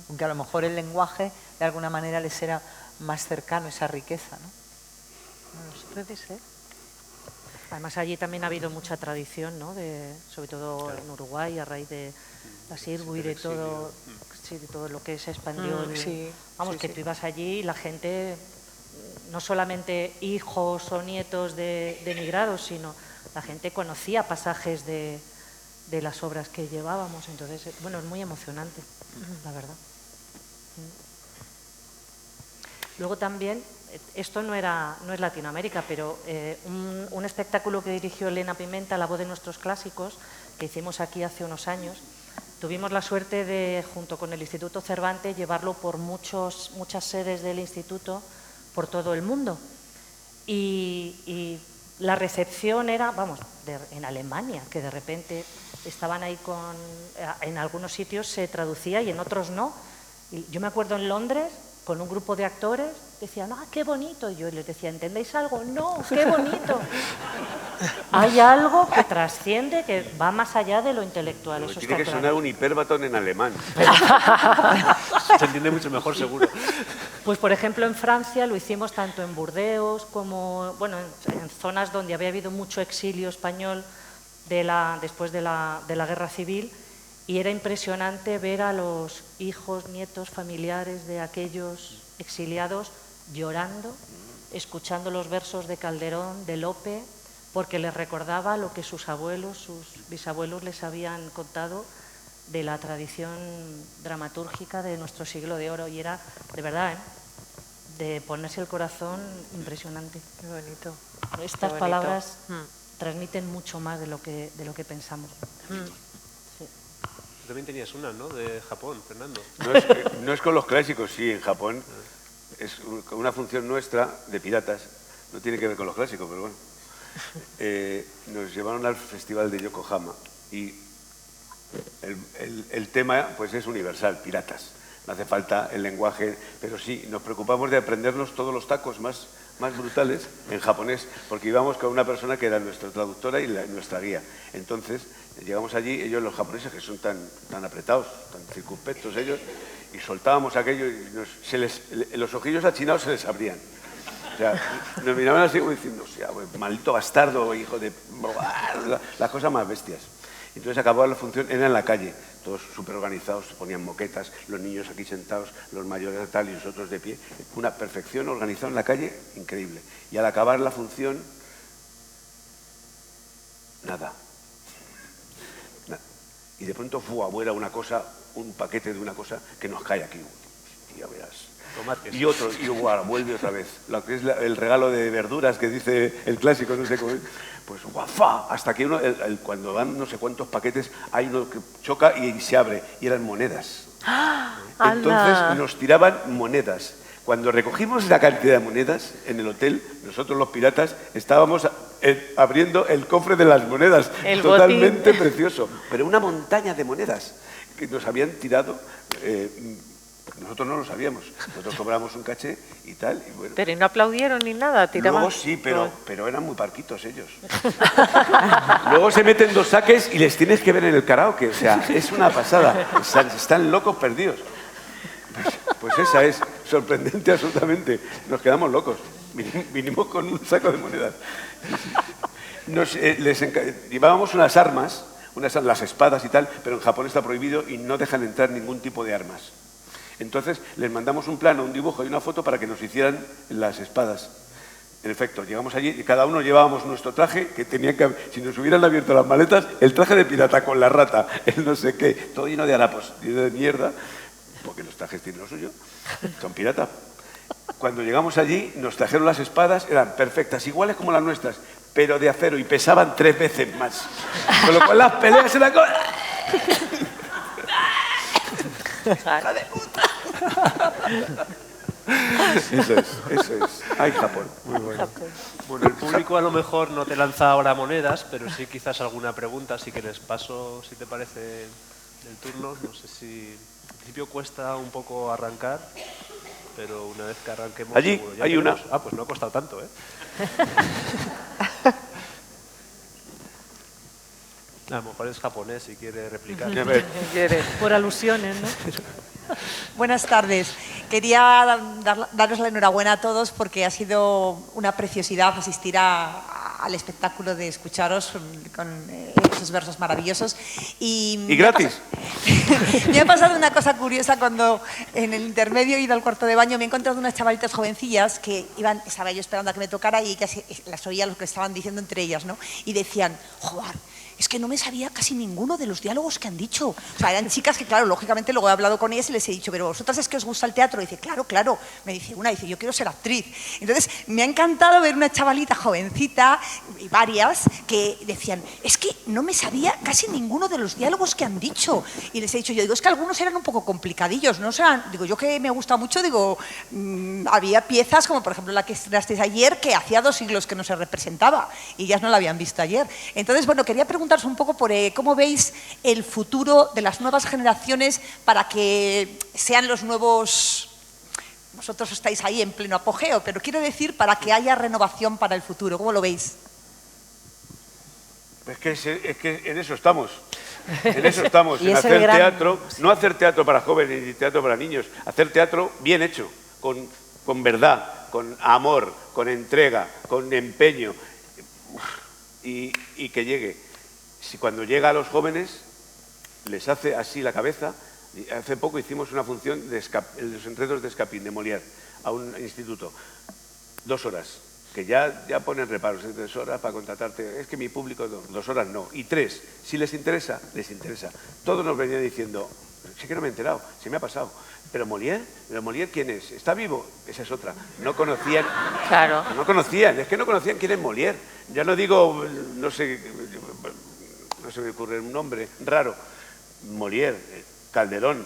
Aunque a lo mejor el lenguaje de alguna manera les era más cercano, esa riqueza, ¿no? No puede ser. Además allí también ha habido mucha tradición, ¿no? Sobre todo en Uruguay, a raíz de la Sirgu y de todo, de todo lo que se expandió. Tú ibas allí y la gente, no solamente hijos o nietos de emigrados, sino la gente conocía pasajes de las obras que llevábamos. Entonces, bueno, es muy emocionante, la verdad. Luego también, esto no es Latinoamérica, pero un espectáculo que dirigió Elena Pimenta, La voz de nuestros clásicos, que hicimos aquí hace unos años, tuvimos la suerte de, junto con el Instituto Cervantes, llevarlo por muchas sedes del instituto por todo el mundo. Y la recepción era, en Alemania, que de repente estaban ahí en algunos sitios se traducía y en otros no. Y yo me acuerdo en Londres, con un grupo de actores, decían, ¡ah, qué bonito! Y yo les decía, ¿entendéis algo? ¡No, qué bonito! Hay algo que trasciende, que va más allá de lo intelectual. Pero eso tiene está que claro. sonar un hiperbatón en alemán. Se entiende mucho mejor, seguro. Pues, por ejemplo, en Francia lo hicimos tanto en Burdeos como en zonas donde había habido mucho exilio español después de la Guerra Civil, y era impresionante ver a los hijos, nietos, familiares de aquellos exiliados llorando, escuchando los versos de Calderón, de Lope, porque les recordaba lo que sus abuelos, sus bisabuelos les habían contado de la tradición dramatúrgica de nuestro siglo de oro. Y era, de verdad, de ponerse el corazón impresionante. Qué bonito. Estas palabras transmiten mucho más de lo que pensamos. Tú también tenías una, ¿no?, de Japón, Fernando. No es con los clásicos, sí, en Japón es una función nuestra de piratas, no tiene que ver con los clásicos, pero bueno. Nos llevaron al festival de Yokohama y el tema pues es universal, piratas. No hace falta el lenguaje, pero sí, nos preocupamos de aprendernos todos los tacos más brutales en japonés, porque íbamos con una persona que era nuestra traductora y nuestra guía. Entonces, llegamos allí, ellos los japoneses, que son tan apretados, tan circunspectos ellos, y soltábamos aquello y los ojillos achinados se les abrían. O sea, nos miraban así como diciendo, o sea, maldito bastardo, hijo de... las cosas más bestias. Entonces acababa la función, era en la calle, todos súper organizados, se ponían moquetas, los niños aquí sentados, los mayores tal y nosotros de pie. Una perfección organizada en la calle, increíble. Y al acabar la función, nada. Y de pronto afuera una cosa, un paquete de una cosa que nos cae aquí. Ya verás. Tomates. Y otro, y vuelve otra vez. Lo que es el regalo de verduras que dice el clásico, no sé cómo es. Pues guafá, hasta que cuando van no sé cuántos paquetes, hay uno que choca y se abre, y eran monedas. Entonces nos tiraban monedas. Cuando recogimos la cantidad de monedas en el hotel, nosotros los piratas estábamos abriendo el cofre de las monedas, El totalmente botín. precioso, pero una montaña de monedas que nos habían tirado. Nosotros no lo sabíamos, nosotros cobramos un caché y tal. Y bueno. Pero no aplaudieron ni nada, tiraban. Luego sí, pero eran muy parquitos ellos. Luego se meten dos saques y les tienes que ver en el karaoke, o sea, es una pasada. Están locos perdidos. Pues esa es. O sorprendente absolutamente. Nos quedamos locos. Vinimos con un saco de monedas. Llevábamos unas armas, las espadas y tal, pero en Japón está prohibido y no dejan entrar ningún tipo de armas. Entonces les mandamos un plano, un dibujo y una foto para que nos hicieran las espadas. En efecto, llegamos allí y cada uno llevábamos nuestro traje, que tenía que, si nos hubieran abierto las maletas, el traje de pirata con la rata, el no sé qué, todo lleno de harapos, lleno de mierda, porque los trajes tienen lo suyo, son piratas. Cuando llegamos allí, nos trajeron las espadas, eran perfectas, iguales como las nuestras, pero de acero, y pesaban 3 veces más. Con lo cual las peleas eran como... ¡Hija de puta! Eso es. ¡Ay, Japón! Muy bueno. Bueno, el público a lo mejor no te lanza ahora monedas, pero sí quizás alguna pregunta, así que les paso, si te parece, el turno. No sé si... Al principio cuesta un poco arrancar, pero una vez que arranquemos... Allí seguro. Ya hay tenemos... una. Ah, pues no ha costado tanto, ¿eh? A lo mejor es japonés y quiere replicar. A ver, Por alusiones, ¿no? Buenas tardes. Quería daros la enhorabuena a todos porque ha sido una preciosidad asistir al espectáculo de escucharos con esos versos maravillosos. ¿Y gratis? Me ha pasado una cosa curiosa cuando en el intermedio he ido al cuarto de baño, me he encontrado unas chavalitas jovencillas que estaba yo esperando a que me tocara y ellas las oía lo que estaban diciendo entre ellas, ¿no? Y decían, joder, es que no me sabía casi ninguno de los diálogos que han dicho. O sea, eran chicas que, claro, lógicamente luego he hablado con ellas y les he dicho, pero vosotras es que os gusta el teatro. Y dice, claro, claro. Me dice una, dice, yo quiero ser actriz. Entonces, me ha encantado ver una chavalita jovencita y varias que decían, es que no me sabía casi ninguno de los diálogos que han dicho. Y les he dicho, yo digo, es que algunos eran un poco complicadillos, ¿no? O sea, digo, yo que me gusta mucho, digo, había piezas como, por ejemplo, la que estrenasteis ayer, que hacía 2 siglos que no se representaba y ellas no la habían visto ayer. Entonces, bueno, quería preguntaros un poco por cómo veis el futuro de las nuevas generaciones para que sean los nuevos... Vosotros estáis ahí en pleno apogeo, pero quiero decir para que haya renovación para el futuro. ¿Cómo lo veis? Es que en eso estamos. En eso estamos, Y en es el hacer gran- teatro, no hacer teatro para jóvenes ni teatro para niños, hacer teatro bien hecho, con verdad, con amor, con entrega, con empeño y que llegue. Si cuando llega a los jóvenes les hace así la cabeza. Hace poco hicimos una función de los enredos de Escapín, de Molière, a un instituto. 2 horas, que ya ponen reparos, 3 horas para contratarte. Es que mi público, 2 horas no. Y 3, si les interesa, les interesa. Todos nos venían diciendo, sí que no me he enterado, se me ha pasado. ¿Pero Molière quién es? ¿Está vivo? Esa es otra. No conocían. Claro. No conocían, es que no conocían quién es Molière. Ya no digo, no sé, no se me ocurre un nombre raro. Molière, Calderón,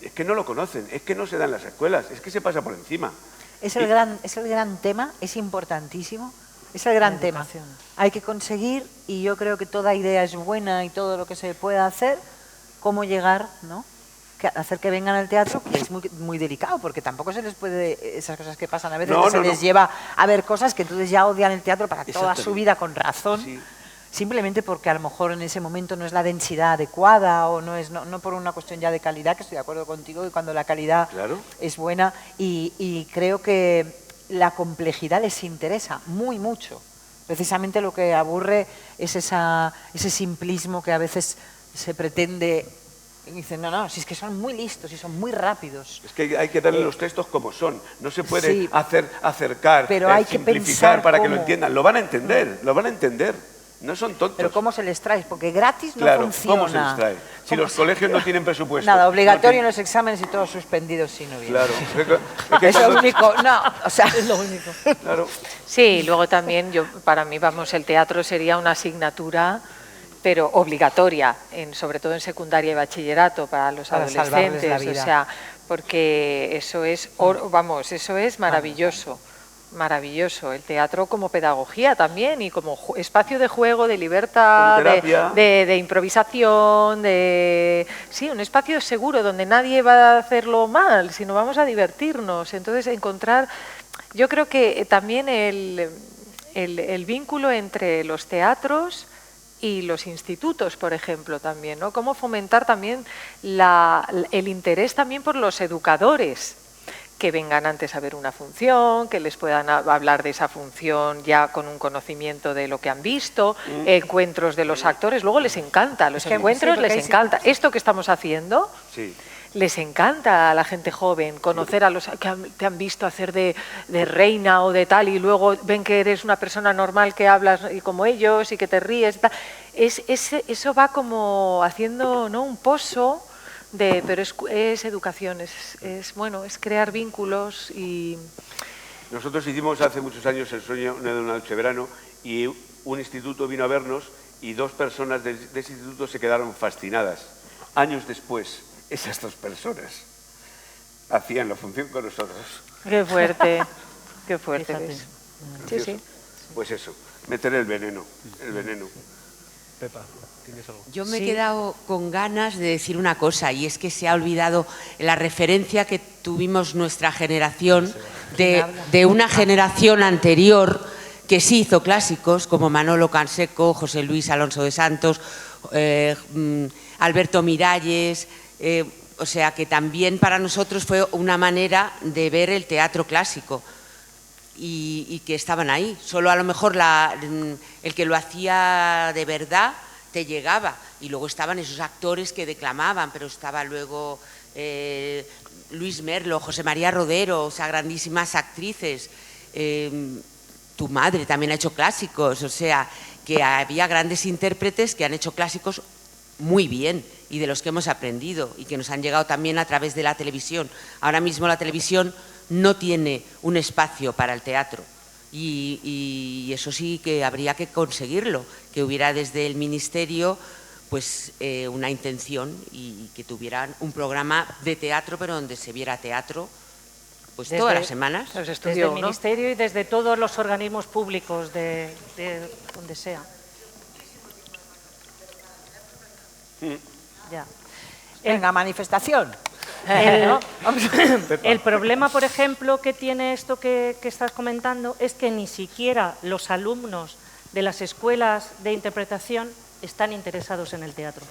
es que no lo conocen, es que no se da en las escuelas, es que se pasa por encima. Es el gran tema, es importantísimo, es el gran tema. Hay que conseguir, y yo creo que toda idea es buena y todo lo que se pueda hacer, cómo llegar, ¿no? Hacer que vengan al teatro, que es muy, muy delicado, porque tampoco se les puede, esas cosas que pasan a veces, les lleva a ver cosas que entonces ya odian el teatro para toda su vida con razón. Sí. Simplemente porque a lo mejor en ese momento no es la densidad adecuada o no por una cuestión ya de calidad, que estoy de acuerdo contigo, y cuando la calidad es buena, y creo que la complejidad les interesa mucho. Precisamente lo que aburre es ese simplismo que a veces se pretende. Y dicen, no, si es que son muy listos y son muy rápidos. Es que hay que darle los textos como son, no se puede acercar, pero hay que simplificar para que lo cómo. entiendan. Lo van a entender. No son tontos. Pero ¿cómo se les trae? Porque gratis no Claro, funciona. ¿cómo se les trae? Si los colegios no tienen presupuesto. Nada, obligatorio en no los exámenes y todos suspendidos si no vienen. Claro. Es lo único, no, o sea, es lo único. Claro. Sí, luego también para mí, el teatro sería una asignatura, pero obligatoria, sobre todo en secundaria y bachillerato para los adolescentes, la vida. o sea, porque eso es maravilloso. Maravilloso, el teatro como pedagogía también y como espacio de juego, de libertad, de improvisación, un espacio seguro donde nadie va a hacerlo mal, sino vamos a divertirnos. Entonces encontrar, yo creo que también el vínculo entre los teatros y los institutos, por ejemplo, también, ¿no? Cómo fomentar también el interés también por los educadores, que vengan antes a ver una función, que les puedan hablar de esa función ya con un conocimiento de lo que han visto, encuentros de los actores, luego les encanta, los encuentros les encanta. Esto que estamos haciendo les encanta a la gente joven, conocer a los que te han visto hacer de reina o de tal y luego ven que eres una persona normal que hablas como ellos y que te ríes. Eso va como haciendo, ¿no?, un pozo. Pero es educación, es crear vínculos y... Nosotros hicimos hace muchos años El sueño de una noche de verano y un instituto vino a vernos y 2 personas de ese instituto se quedaron fascinadas. Años después, esas 2 personas hacían la función con nosotros. Qué fuerte, qué fuerte. ¿Ves? Sí. Pues eso, meter el veneno, Pepa, ¿tienes algo? Yo me he quedado con ganas de decir una cosa, y es que se ha olvidado la referencia que tuvimos nuestra generación de una generación anterior que sí hizo clásicos, como Manolo Canseco, José Luis Alonso de Santos, Alberto Miralles, o sea que también para nosotros fue una manera de ver el teatro clásico. Y que estaban ahí. Solo a lo mejor el que lo hacía de verdad te llegaba. Y luego estaban esos actores que declamaban, pero estaba luego Luis Merlo, José María Rodero, o sea, grandísimas actrices. Tu madre también ha hecho clásicos, o sea, que había grandes intérpretes que han hecho clásicos muy bien y de los que hemos aprendido y que nos han llegado también a través de la televisión. Ahora mismo la televisión no tiene un espacio para el teatro y eso sí que habría que conseguirlo, que hubiera desde el Ministerio pues una intención y que tuvieran un programa de teatro, pero donde se viera teatro pues todas las semanas. Desde el Ministerio y desde todos los organismos públicos de donde sea. Ya. Venga, manifestación. El problema, por ejemplo, que tiene esto que estás comentando es que ni siquiera los alumnos de las escuelas de interpretación están interesados en el teatro.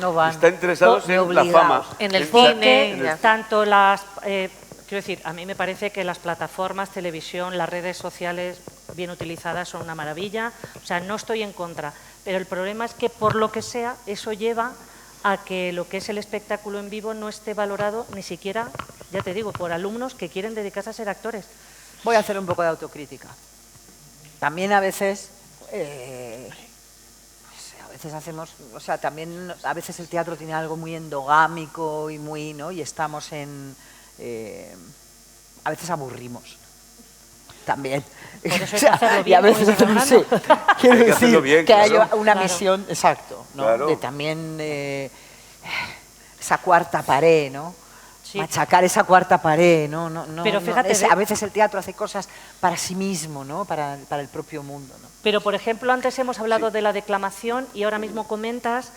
No van. Están interesados en la fama. En el cine. Tanto las... quiero decir, a mí me parece que las plataformas, televisión, las redes sociales bien utilizadas son una maravilla. O sea, no estoy en contra. Pero el problema es que, por lo que sea, eso lleva a que lo que es el espectáculo en vivo no esté valorado ni siquiera, ya te digo, por alumnos que quieren dedicarse a ser actores. Voy a hacer un poco de autocrítica. También a veces hacemos, o sea, también a veces el teatro tiene algo muy endogámico y muy, ¿no? Y estamos en, a veces aburrimos. También. Por eso hay que hacerlo bien, y a veces quiero hay que hacerlo bien, que claro. haya una misión, exacto, ¿no? Claro. De también esa cuarta pared, ¿no? Sí. Machacar esa cuarta pared, ¿no? Pero fíjate, a veces el teatro hace cosas para sí mismo, ¿no? Para el propio mundo, ¿no? Pero, por ejemplo, antes hemos hablado de la declamación y ahora mismo comentas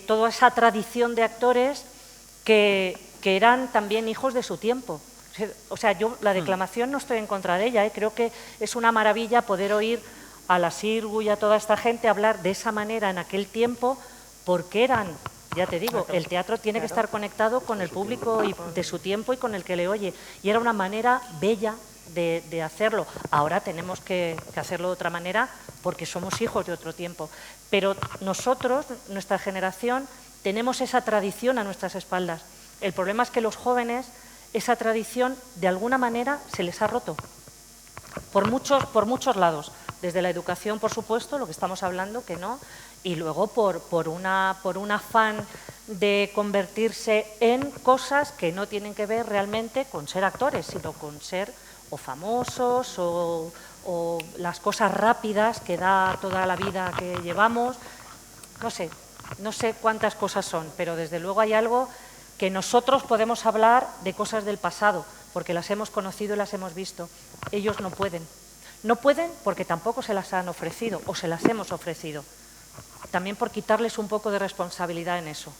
toda esa tradición de actores que eran también hijos de su tiempo. O sea, yo la declamación no estoy en contra de ella, creo que es una maravilla poder oír a la Sirgu y a toda esta gente hablar de esa manera en aquel tiempo, porque eran, ya te digo, el teatro tiene que estar conectado con el público y de su tiempo y con el que le oye, y era una manera bella de hacerlo. Ahora tenemos que hacerlo de otra manera porque somos hijos de otro tiempo, pero nosotros, nuestra generación, tenemos esa tradición a nuestras espaldas. El problema es que los jóvenes, esa tradición de alguna manera se les ha roto por muchos lados, desde la educación, por supuesto, lo que estamos hablando, que no, y luego por un afán de convertirse en cosas que no tienen que ver realmente con ser actores, sino con ser o famosos o las cosas rápidas que da toda la vida que llevamos. No sé cuántas cosas son, pero desde luego hay algo que nosotros podemos hablar de cosas del pasado, porque las hemos conocido y las hemos visto. Ellos no pueden. No pueden porque tampoco se las han ofrecido o se las hemos ofrecido. También por quitarles un poco de responsabilidad en eso,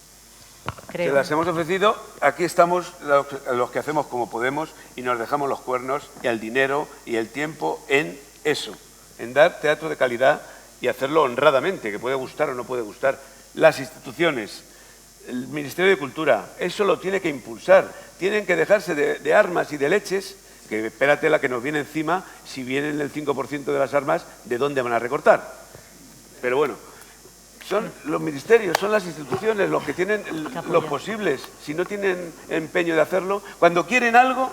creo. Se las hemos ofrecido, aquí estamos los que hacemos como podemos y nos dejamos los cuernos y el dinero y el tiempo en eso, en dar teatro de calidad y hacerlo honradamente, que puede gustar o no puede gustar. Las instituciones el Ministerio de Cultura. Eso lo tiene que impulsar. Tienen que dejarse de armas y de leches, que espérate la que nos viene encima, si vienen el 5% de las armas, ¿de dónde van a recortar? Pero bueno, son los ministerios, son las instituciones los que tienen los posibles. Si no tienen empeño de hacerlo, cuando quieren algo,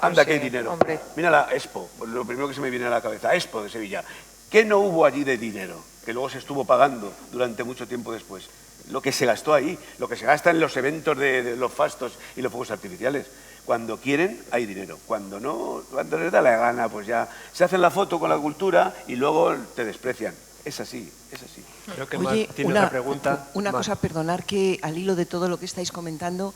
anda que hay dinero. Hombre. Mira la Expo, lo primero que se me viene a la cabeza, Expo de Sevilla. ¿Qué no hubo allí de dinero? Que luego se estuvo pagando durante mucho tiempo después. Lo que se gastó ahí, lo que se gasta en los eventos de los fastos y los fuegos artificiales. Cuando quieren, hay dinero. Cuando no, cuando les da la gana, pues ya se hacen la foto con la cultura y luego te desprecian. Es así, es así. Creo que Oye, Mar tiene otra pregunta. una Mar. cosa, perdonar que al hilo de todo lo que estáis comentando,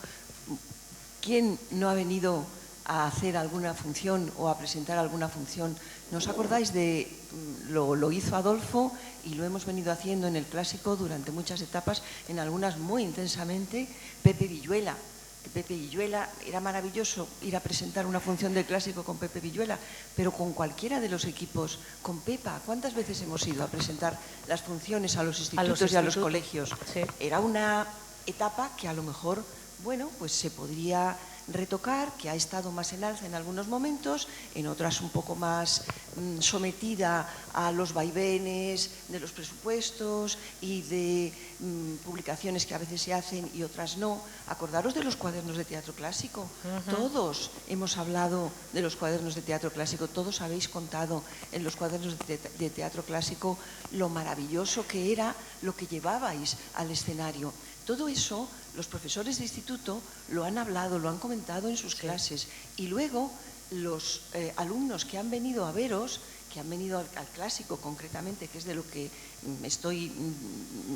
¿quién no ha venido a hacer alguna función o a presentar alguna función? ¿No os acordáis de lo hizo Adolfo y lo hemos venido haciendo en el clásico durante muchas etapas, en algunas muy intensamente, Pepe Villuela? Pepe Villuela, era maravilloso ir a presentar una función del clásico con Pepe Villuela, pero con cualquiera de los equipos, con Pepa, ¿cuántas veces hemos ido a presentar las funciones a los institutos y a los colegios? Sí. Era una etapa que a lo mejor, bueno, pues se podría retocar, que ha estado más en alza en algunos momentos, en otras un poco más sometida a los vaivenes de los presupuestos y de publicaciones que a veces se hacen y otras no. Acordaros de los cuadernos de teatro clásico. Todos hemos hablado de los cuadernos de teatro clásico, todos habéis contado en los cuadernos de teatro clásico lo maravilloso que era lo que llevabais al escenario. Todo eso los profesores de instituto lo han hablado, lo han comentado en sus clases, y luego los alumnos que han venido a veros, que han venido al clásico concretamente, que es de lo que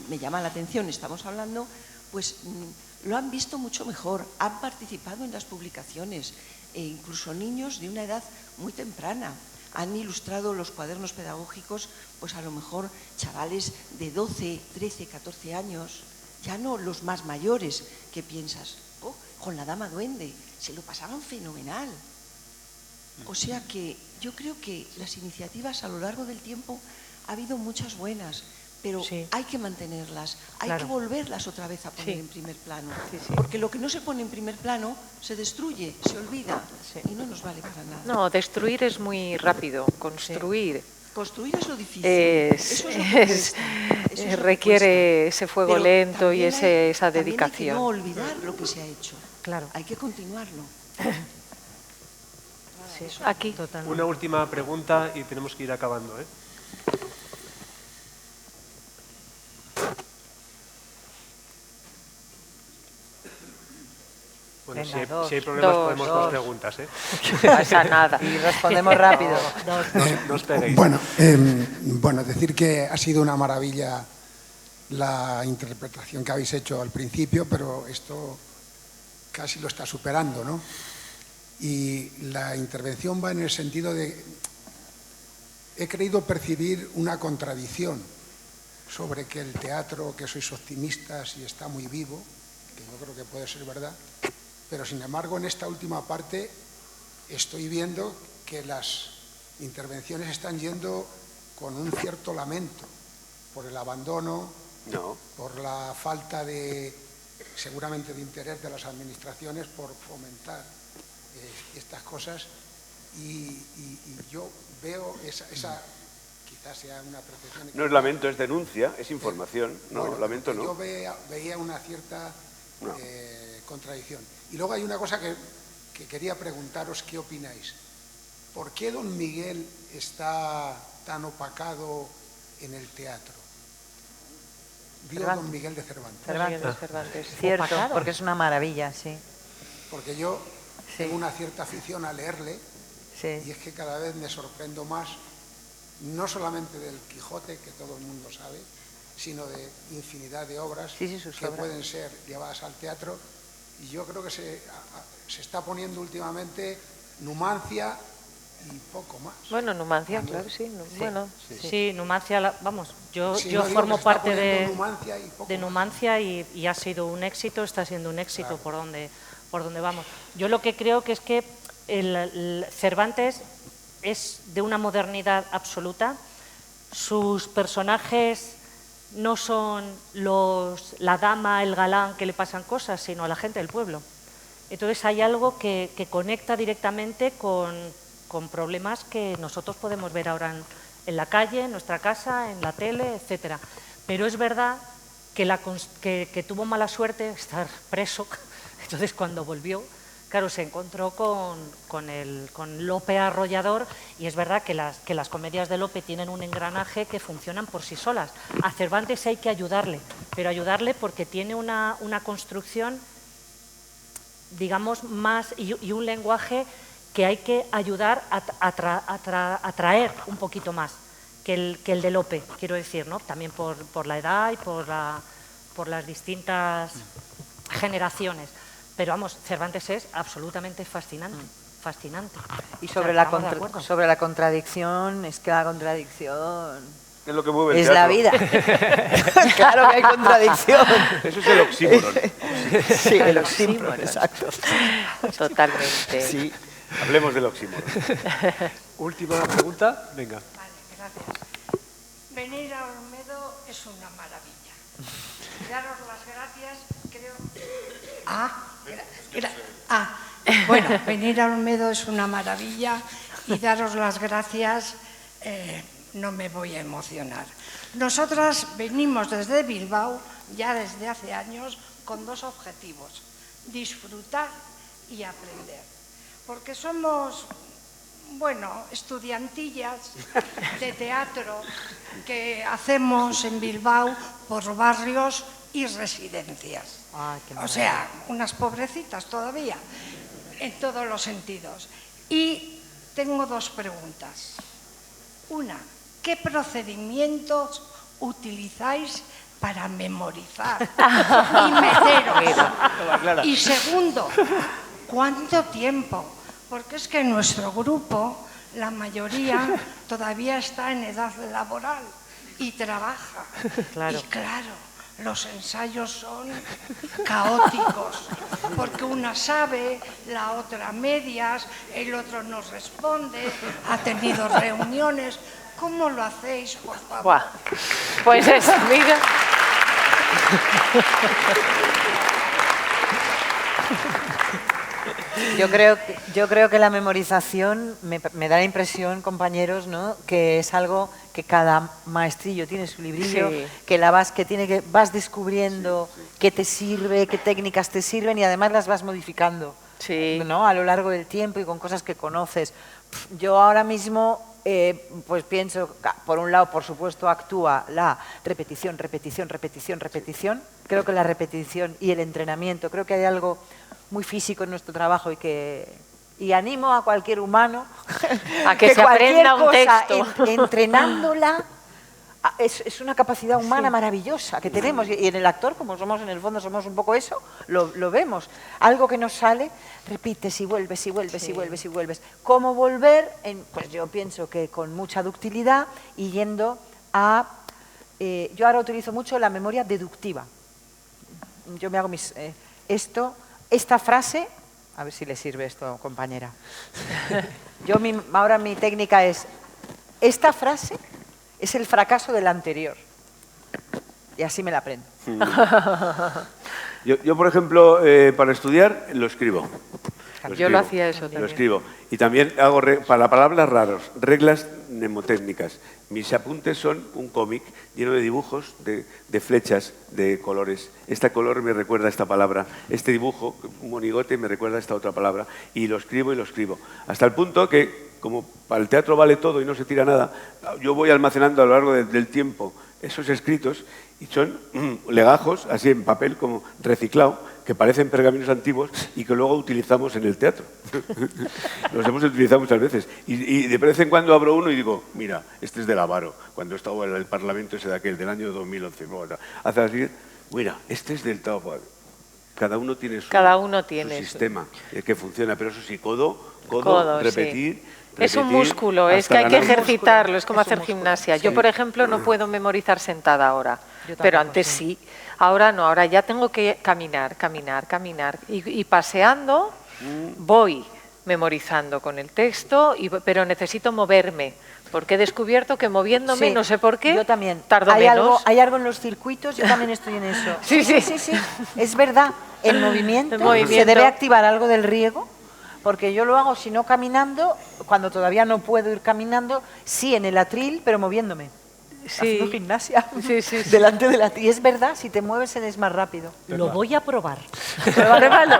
me llama la atención, estamos hablando, pues lo han visto mucho mejor, han participado en las publicaciones, e incluso niños de una edad muy temprana. Han ilustrado los cuadernos pedagógicos, pues a lo mejor chavales de 12, 13, 14 años, ya no los más mayores que piensas, oh, con la Dama Duende, se lo pasaban fenomenal. O sea que yo creo que las iniciativas a lo largo del tiempo ha habido muchas buenas, pero Sí. hay que mantenerlas, hay Claro. que volverlas otra vez a poner Sí. en primer plano, Sí, sí. porque lo que no se pone en primer plano se destruye, se olvida Sí. y no nos vale para nada. No, destruir es muy rápido, construir Construir es lo difícil, es- eso es lo que es- cuesta, eso es lo que requiere cuesta. ese fuego Pero lento y también esa también dedicación. Hay que no olvidar lo que se ha hecho, Claro. hay que continuarlo. Sí, Aquí. totalmente. Una última pregunta y tenemos que ir acabando, ¿eh? Bueno, Venga, si hay, dos. si hay problemas Dos, podemos dos. dos preguntas, ¿eh? No pasa nada. Y respondemos rápido. No os peguéis. Bueno, decir que ha sido una maravilla la interpretación que habéis hecho al principio, pero esto casi lo está superando, ¿no? Y la intervención va en el sentido de... He creído percibir una contradicción sobre que el teatro, que sois optimistas y está muy vivo, que yo creo que puede ser verdad, pero sin embargo en esta última parte estoy viendo que las intervenciones están yendo con un cierto lamento por el abandono, No. por la falta de, seguramente, de interés de las administraciones por fomentar estas cosas, y yo veo esa quizás sea una percepción... No es lamento, es denuncia, es información. No, Bueno, lamento yo no. veía una cierta No. contradicción. Y luego hay una cosa que quería preguntaros, ¿qué opináis? ¿Por qué don Miguel está tan opacado en el teatro? Digo Cervantes. don Miguel de Cervantes. Cervantes. Cervantes. Cierto, Opacado. porque es una maravilla, sí. Porque yo Sí. tengo una cierta afición a leerle, y Sí. es que cada vez me sorprendo más, no solamente del Quijote, que todo el mundo sabe, sino de infinidad de obras Sí, sus que obras. pueden ser llevadas al teatro. Y yo creo que se está poniendo últimamente Numancia y poco más. Bueno, Numancia, Cuando- claro, sí. Bueno, Sí, Numancia, vamos, yo Sí, no, digo formo que se está parte poniendo de Numancia y poco más. Numancia y ha sido un éxito, está siendo un éxito por donde vamos. Yo lo que creo que es que el Cervantes es de una modernidad absoluta. Sus personajes no son la dama, el galán que le pasan cosas, sino a la gente del pueblo. Entonces hay algo que conecta directamente con problemas que nosotros podemos ver ahora en la calle, en nuestra casa, en la tele, etcétera. Pero es verdad que tuvo mala suerte de estar preso. Entonces, cuando volvió, claro, se encontró con Lope Arrollador, y es verdad que las comedias de Lope tienen un engranaje que funcionan por sí solas. A Cervantes hay que ayudarle, pero ayudarle porque tiene una construcción, digamos, más y un lenguaje que hay que ayudar a traer un poquito más que el de Lope, quiero decir, ¿no? También por la edad y por las distintas generaciones. Pero vamos, Cervantes es absolutamente fascinante. Fascinante. Y sobre la contradicción, es que la contradicción es lo que mueve el es teatro. la vida. Claro que hay contradicción. Eso es el oxímoron. Sí, el oxímoron, exacto. Totalmente. Sí. Hablemos del oxímoron. Última pregunta. Venga. Vale, gracias. Venir a Olmedo es una maravilla. Daros las gracias, creo... Bueno, venir a Olmedo es una maravilla y daros las gracias, no me voy a emocionar. Nosotras venimos desde Bilbao, ya desde hace años, con dos objetivos: disfrutar y aprender. Porque somos, bueno, estudiantillas de teatro que hacemos en Bilbao por barrios y residencias. O sea, unas pobrecitas todavía, en todos los sentidos. Y tengo dos preguntas. Una, ¿qué procedimientos utilizáis para memorizar y meteros? Y segundo, ¿cuánto tiempo? Porque es que en nuestro grupo la mayoría todavía está en edad laboral y trabaja. Claro. Y claro, los ensayos son caóticos, porque una sabe, la otra a medias, el otro no responde, ha tenido reuniones. ¿Cómo lo hacéis, por favor? Buah. Pues mira... Yo creo que la memorización me da la impresión, compañeros, ¿no?, que es algo que cada maestrillo tiene su librillo, Sí. que vas descubriendo qué te sirve, qué técnicas te sirven y además las vas modificando, Sí. ¿no?, a lo largo del tiempo y con cosas que conoces. Yo ahora mismo pues pienso, por un lado, por supuesto, actúa la repetición, repetición, repetición, repetición. Creo que la repetición y el entrenamiento, creo que hay algo muy físico en nuestro trabajo y animo a cualquier humano a que se aprenda un texto. Entrenándola, es una capacidad humana maravillosa que tenemos, y en el actor, como somos en el fondo, somos un poco eso, lo vemos. Algo que nos sale, repites y vuelves y vuelves y vuelves y vuelves. ¿Cómo volver? Pues yo pienso que con mucha ductilidad y yendo a... yo ahora utilizo mucho la memoria deductiva. Yo me hago esta frase, a ver si le sirve esto, compañera. Ahora mi técnica es, esta frase es el fracaso del anterior. Y así me la aprendo. Yo, por ejemplo, para estudiar lo escribo. Yo lo hacía eso también. Lo escribo. Y también hago, para palabras raras, reglas mnemotécnicas. Mis apuntes son un cómic lleno de dibujos, de flechas, de colores. Este color me recuerda a esta palabra. Este dibujo, un monigote, me recuerda a esta otra palabra. Y lo escribo y lo escribo. Hasta el punto que, como para el teatro vale todo y no se tira nada, yo voy almacenando a lo largo del tiempo esos escritos y son legajos, así en papel, como reciclado, que parecen pergaminos antiguos y que luego utilizamos en el teatro. Los hemos utilizado muchas veces. Y de vez en cuando abro uno y digo, mira, este es de Lavaro, cuando estaba en el Parlamento ese de aquel, del año 2011. Hace así, mira, este es del Tao. Cada uno tiene su sistema que funciona, pero eso sí, codo, repetir. Sí. Es un músculo, es que hay que ejercitarlo, es como hacer gimnasia. Yo, por ejemplo, no puedo memorizar sentada ahora, pero antes sí. Ahora no, ahora ya tengo que caminar. Y paseando voy memorizando con el texto, pero necesito moverme, Porque he descubierto que moviéndome, Sí, no sé por qué, yo también. tardo menos. Hay algo en los circuitos, yo también estoy en eso. Sí, sí. Es verdad, el movimiento, El movimiento. se debe activar algo del riego, porque yo lo hago, si no caminando, cuando todavía no puedo ir caminando, sí en el atril, pero moviéndome. Haciendo gimnasia delante del atril. Y es verdad, si te mueves eres más rápido. Lo voy a probar. Pruébalo.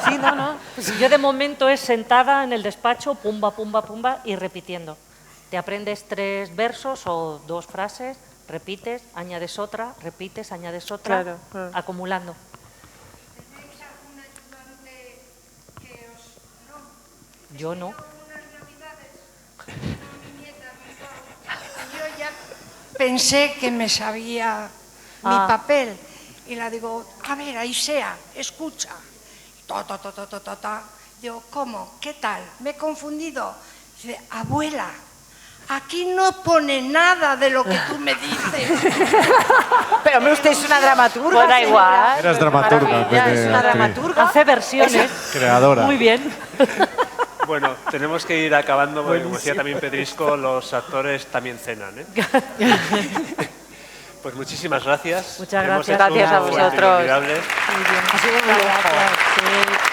Sí, no. Yo de momento es sentada en el despacho, pumba, pumba, pumba, y repitiendo. Te aprendes 3 versos o 2 frases, repites, añades otra, repites, añades otra, Claro, claro. acumulando. ¿Tenéis algún ayudante que os... Yo no. Unas navidades, mi nieta, yo ya pensé que me sabía mi papel y la digo, a ver, Aisea, escucha. Ta. Digo, ¿cómo? ¿Qué tal? ¿Me he confundido? Dice, abuela, aquí no pone nada de lo que tú me dices. Pero hombre, usted es una dramaturga. Pues da señora. igual. Eras dramaturga. en vez de Es una actriz. dramaturga. Hace versiones. Creadora. Muy bien. Bueno, tenemos que ir acabando, porque como decía también Pedrisco, los actores también cenan, ¿eh? Pues muchísimas gracias. Muchas Hemos gracias. hecho Gracias a un momento vosotros. inolvidable. Ha sido muy bien. Gracias. Sí.